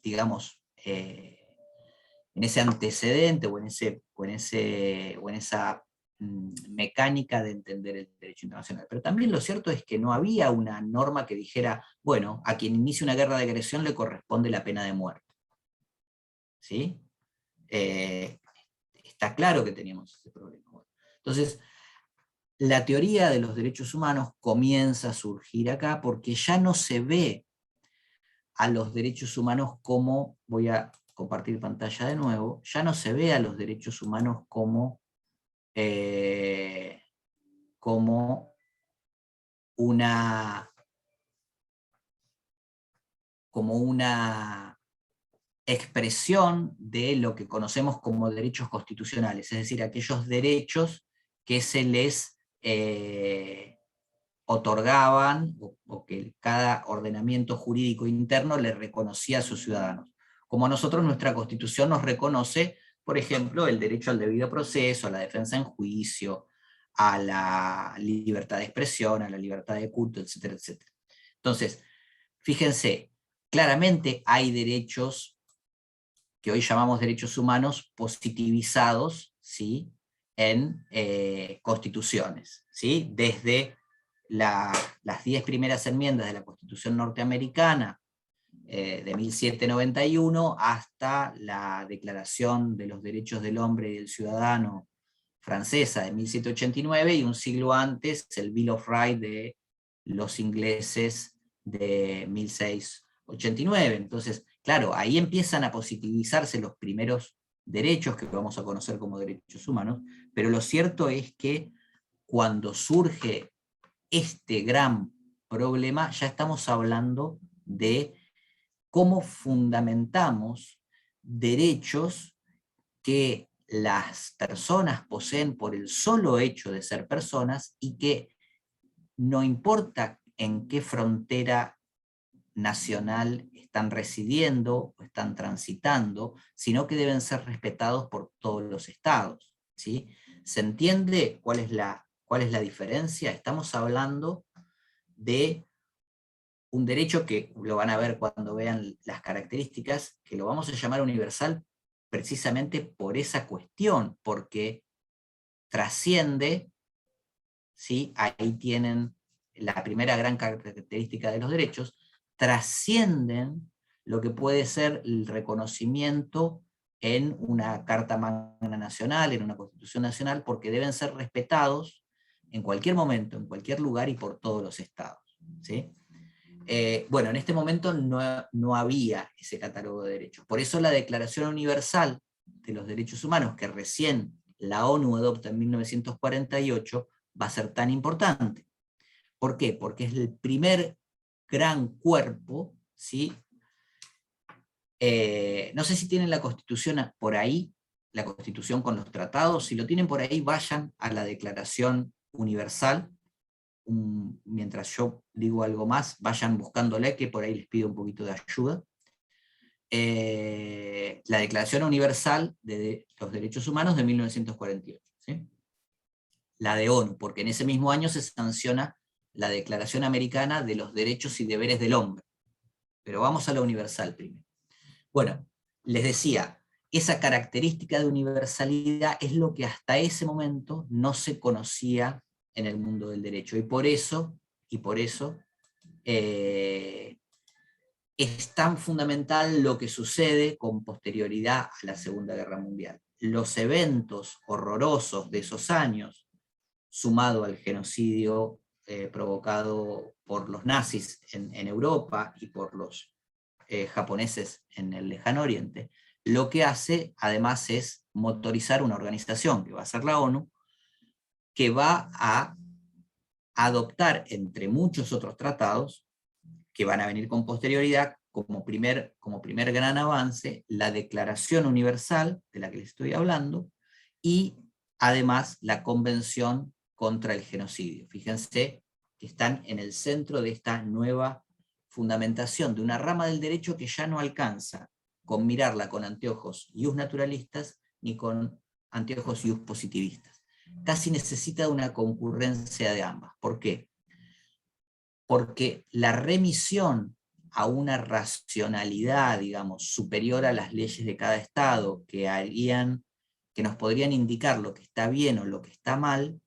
digamos, en ese antecedente, o en esa mecánica de entender el derecho internacional. Pero también lo cierto es que no había una norma que dijera, bueno, a quien inicie una guerra de agresión le corresponde la pena de muerte, ¿sí? Está claro que teníamos ese problema. Entonces, la teoría de los derechos humanos comienza a surgir acá, porque ya no se ve a los derechos humanos como, voy a compartir pantalla de nuevo, ya no se ve a los derechos humanos como una expresión de lo que conocemos como derechos constitucionales, es decir, aquellos derechos que se les otorgaban o que cada ordenamiento jurídico interno le reconocía a sus ciudadanos. Como a nosotros nuestra Constitución nos reconoce, por ejemplo, el derecho al debido proceso, a la defensa en juicio, a la libertad de expresión, a la libertad de culto, etcétera, etcétera. Entonces, fíjense, claramente hay derechos que hoy llamamos derechos humanos positivizados, ¿sí?, en constituciones, ¿sí?, desde las 10 primeras enmiendas de la Constitución norteamericana de 1791 hasta la Declaración de los Derechos del Hombre y del Ciudadano francesa de 1789, y un siglo antes el Bill of Rights de los ingleses de 1689. Entonces, claro, ahí empiezan a positivizarse los primeros derechos que vamos a conocer como derechos humanos, pero lo cierto es que cuando surge este gran problema, ya estamos hablando de cómo fundamentamos derechos que las personas poseen por el solo hecho de ser personas, y que no importa en qué frontera nacional están residiendo o están transitando, sino que deben ser respetados por todos los estados, ¿sí? ¿Se entiende cuál es la diferencia? Estamos hablando de un derecho que lo van a ver cuando vean las características, que lo vamos a llamar universal precisamente por esa cuestión, porque trasciende, ¿sí?, ahí tienen la primera gran característica de los derechos, trascienden lo que puede ser el reconocimiento en una Carta Magna Nacional, en una Constitución Nacional, porque deben ser respetados en cualquier momento, en cualquier lugar y por todos los estados, ¿sí? Bueno, en este momento no había ese catálogo de derechos. Por eso la Declaración Universal de los Derechos Humanos, que recién la ONU adopta en 1948, va a ser tan importante. ¿Por qué? Porque es el primer gran cuerpo, ¿sí? No sé si tienen la Constitución por ahí, la Constitución con los tratados. Si lo tienen por ahí, vayan a la Declaración Universal. Mientras yo digo algo más, vayan buscándole, que por ahí les pido un poquito de ayuda. La Declaración Universal de los Derechos Humanos de 1948, ¿sí? La de ONU, porque en ese mismo año se sanciona la Declaración Americana de los Derechos y Deberes del Hombre. Pero vamos a la universal primero. Bueno, les decía, esa característica de universalidad es lo que hasta ese momento no se conocía en el mundo del derecho, y por eso es tan fundamental lo que sucede con posterioridad a la Segunda Guerra Mundial. Los eventos horrorosos de esos años, sumado al genocidio provocado por los nazis en Europa y por los japoneses en el Lejano Oriente, lo que hace además es motorizar una organización que va a ser la ONU, que va a adoptar, entre muchos otros tratados que van a venir con posterioridad, como primer gran avance, la Declaración Universal, de la que les estoy hablando, y además la Convención contra el Genocidio. Fíjense que están en el centro de esta nueva fundamentación de una rama del derecho que ya no alcanza con mirarla con anteojos ius naturalistas, ni con anteojos ius positivistas. Casi necesita de una concurrencia de ambas. ¿Por qué? Porque la remisión a una racionalidad, digamos, superior a las leyes de cada estado, que nos podrían indicar lo que está bien o lo que está mal,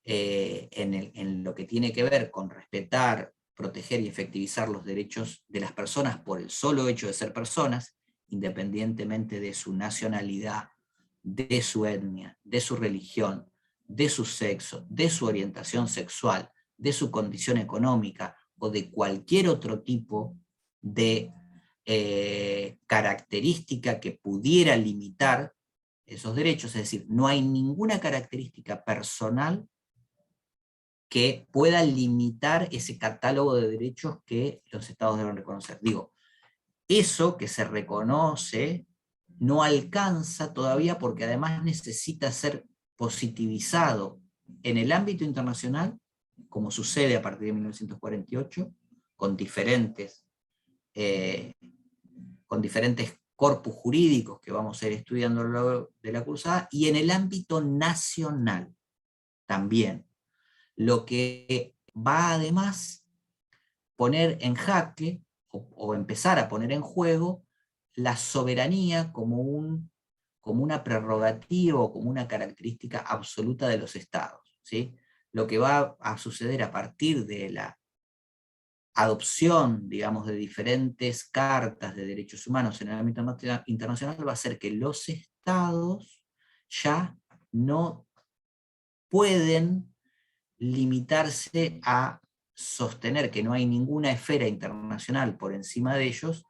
en lo que tiene que ver con respetar, proteger y efectivizar los derechos de las personas por el solo hecho de ser personas, independientemente de su nacionalidad, de su etnia, de su religión, de su sexo, de su orientación sexual, de su condición económica o de cualquier otro tipo de característica que pudiera limitar esos derechos. Es decir, no hay ninguna característica personal que pueda limitar ese catálogo de derechos que los estados deben reconocer. Digo, eso que se reconoce no alcanza todavía porque además necesita ser positivizado en el ámbito internacional, como sucede a partir de 1948, con diferentes corpus jurídicos que vamos a ir estudiando a lo largo de la cursada, y en el ámbito nacional también, lo que va además poner en jaque o empezar a poner en juego la soberanía como una prerrogativa o como una característica absoluta de los estados, ¿sí? Lo que va a suceder a partir de la adopción, digamos, de diferentes cartas de derechos humanos en el ámbito internacional va a ser que los estados ya no pueden limitarse a sostener que no hay ninguna esfera internacional por encima de ellos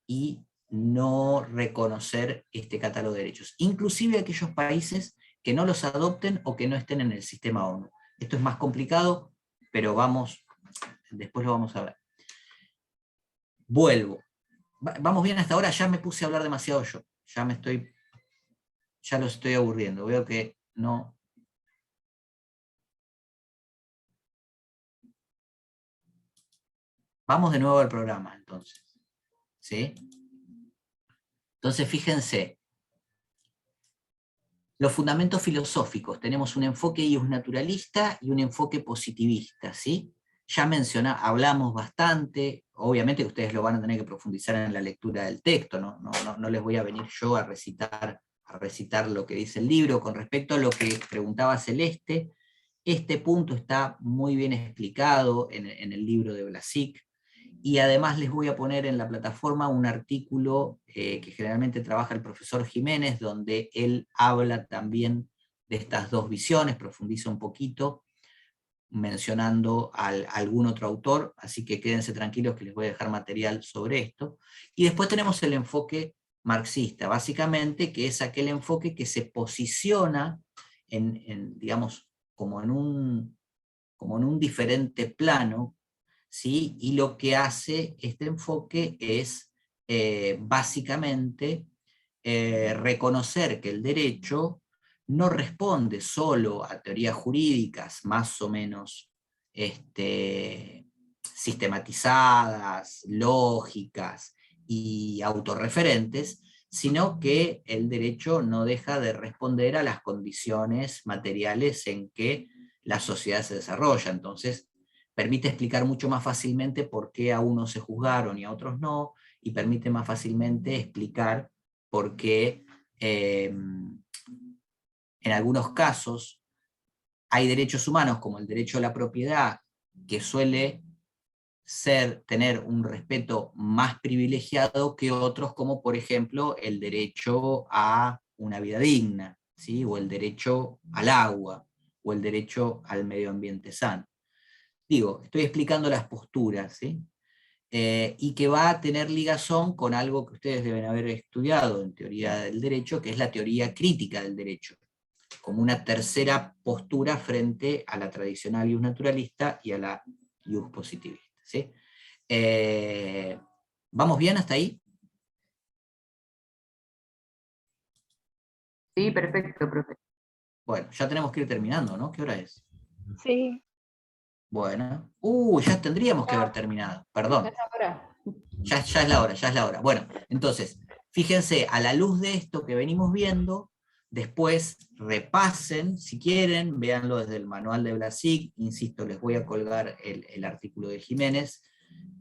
y no reconocer este catálogo de derechos, inclusive aquellos países que no los adopten o que no estén en el sistema ONU. Esto es más complicado, pero después lo vamos a ver. Vuelvo. Vamos bien hasta ahora, ya me puse a hablar demasiado yo, ya los estoy aburriendo, veo que no. Vamos de nuevo al programa, entonces. ¿Sí? Entonces, fíjense. Los fundamentos filosóficos. Tenemos un enfoque iusnaturalista y un enfoque positivista, ¿sí? Ya hablamos bastante. Obviamente que ustedes lo van a tener que profundizar en la lectura del texto, no les voy a venir yo a recitar lo que dice el libro. Con respecto a lo que preguntaba Celeste, este punto está muy bien explicado en el libro de Blasick. Y además les voy a poner en la plataforma un artículo que generalmente trabaja el profesor Jiménez, donde él habla también de estas dos visiones, profundiza un poquito, mencionando a algún otro autor, así que quédense tranquilos que les voy a dejar material sobre esto. Y después tenemos el enfoque marxista, básicamente, que es aquel enfoque que se posiciona digamos, como en un diferente plano, ¿sí? Y lo que hace este enfoque es básicamente reconocer que el derecho no responde solo a teorías jurídicas más o menos sistematizadas, lógicas y autorreferentes, sino que el derecho no deja de responder a las condiciones materiales en que la sociedad se desarrolla. Entonces, permite explicar mucho más fácilmente por qué a unos se juzgaron y a otros no, y permite más fácilmente explicar por qué en algunos casos hay derechos humanos, como el derecho a la propiedad, que suele tener un respeto más privilegiado que otros, como por ejemplo el derecho a una vida digna, ¿sí? O el derecho al agua, o el derecho al medio ambiente sano. Digo, estoy explicando las posturas, ¿sí? Y que va a tener ligazón con algo que ustedes deben haber estudiado en teoría del derecho, que es la teoría crítica del derecho, como una tercera postura frente a la tradicional iusnaturalista y a la iuspositivista, ¿sí? ¿Vamos bien hasta ahí? Sí, perfecto, profe. Bueno, ya tenemos que ir terminando, ¿no? ¿Qué hora es? Sí. Bueno, ya tendríamos que haber terminado, perdón. Ya es la hora. Bueno, entonces, fíjense, a la luz de esto que venimos viendo, después repasen, si quieren, véanlo desde el manual de Blasick, insisto, les voy a colgar el artículo de Jiménez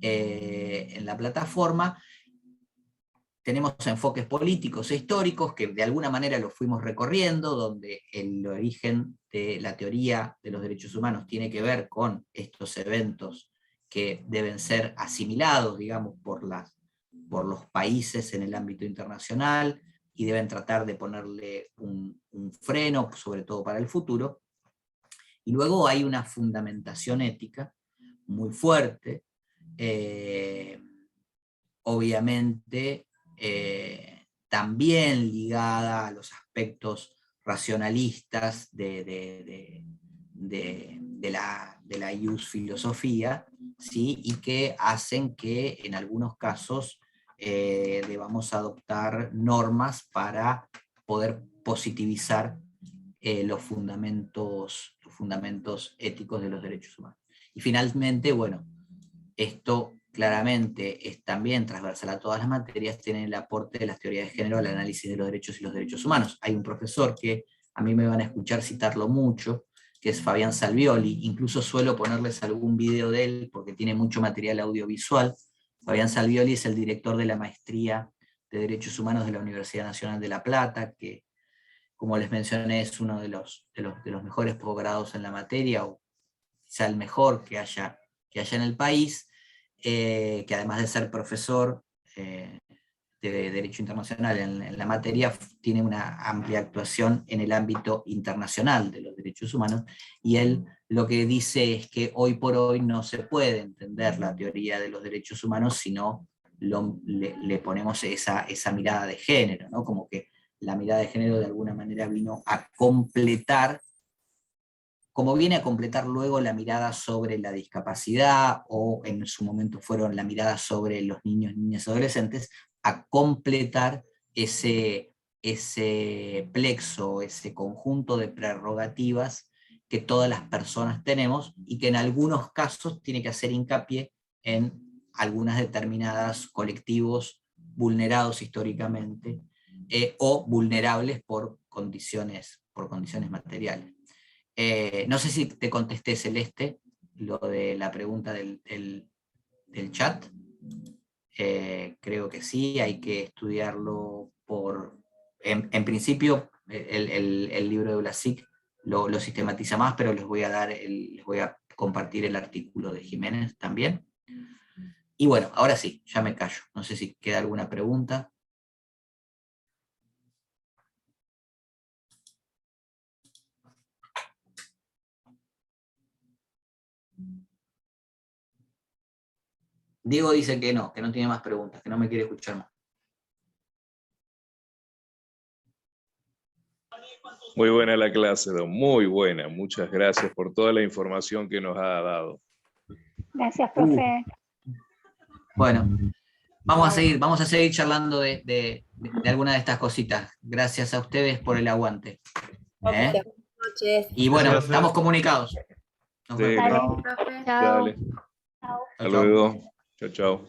en la plataforma. Tenemos enfoques políticos e históricos que de alguna manera los fuimos recorriendo, donde el origen de la teoría de los derechos humanos tiene que ver con estos eventos que deben ser asimilados, digamos, por los países en el ámbito internacional, y deben tratar de ponerle un freno, sobre todo para el futuro. Y luego hay una fundamentación ética muy fuerte, obviamente también ligada a los aspectos racionalistas de la iusfilosofía, ¿sí? Y que hacen que en algunos casos debamos adoptar normas para poder positivizar los fundamentos éticos de los derechos humanos. Y finalmente, bueno, esto claramente es también transversal a todas las materias, tiene el aporte de las teorías de género al análisis de los derechos y los derechos humanos. Hay un profesor que a mí me van a escuchar citarlo mucho, que es Fabián Salvioli, incluso suelo ponerles algún video de él, porque tiene mucho material audiovisual. Fabián Salvioli es el director de la Maestría de Derechos Humanos de la Universidad Nacional de La Plata, que, como les mencioné, es uno de los mejores posgrados en la materia, o quizá el mejor que haya en el país, que además de ser profesor de Derecho Internacional en la materia, tiene una amplia actuación en el ámbito internacional de los derechos humanos, y él lo que dice es que hoy por hoy no se puede entender la teoría de los derechos humanos si no le ponemos esa mirada de género, ¿no? Como que la mirada de género de alguna manera vino a completar, como viene a completar luego la mirada sobre la discapacidad, o en su momento fueron la mirada sobre los niños, niñas y adolescentes, a completar ese plexo, ese conjunto de prerrogativas que todas las personas tenemos, y que en algunos casos tiene que hacer hincapié en algunas determinadas colectivos vulnerados históricamente, o vulnerables por condiciones materiales. No sé si te contesté, Celeste, lo de la pregunta del chat. Creo que sí, hay que estudiarlo en principio, el libro de Blasick lo sistematiza más, pero les voy a compartir el artículo de Jiménez también. Y bueno, ahora sí, ya me callo. No sé si queda alguna pregunta. Diego dice que no tiene más preguntas, que no me quiere escuchar más. Muy buena la clase, Don, muy buena. Muchas gracias por toda la información que nos ha dado. Gracias, profe. Bueno, vamos a seguir charlando de alguna de estas cositas. Gracias a ustedes por el aguante. Buenas noches. Y bueno, Gracias. estamos comunicados. Nos Sí, vemos. Profe. Chao. dale. Hasta luego. Chao, chao.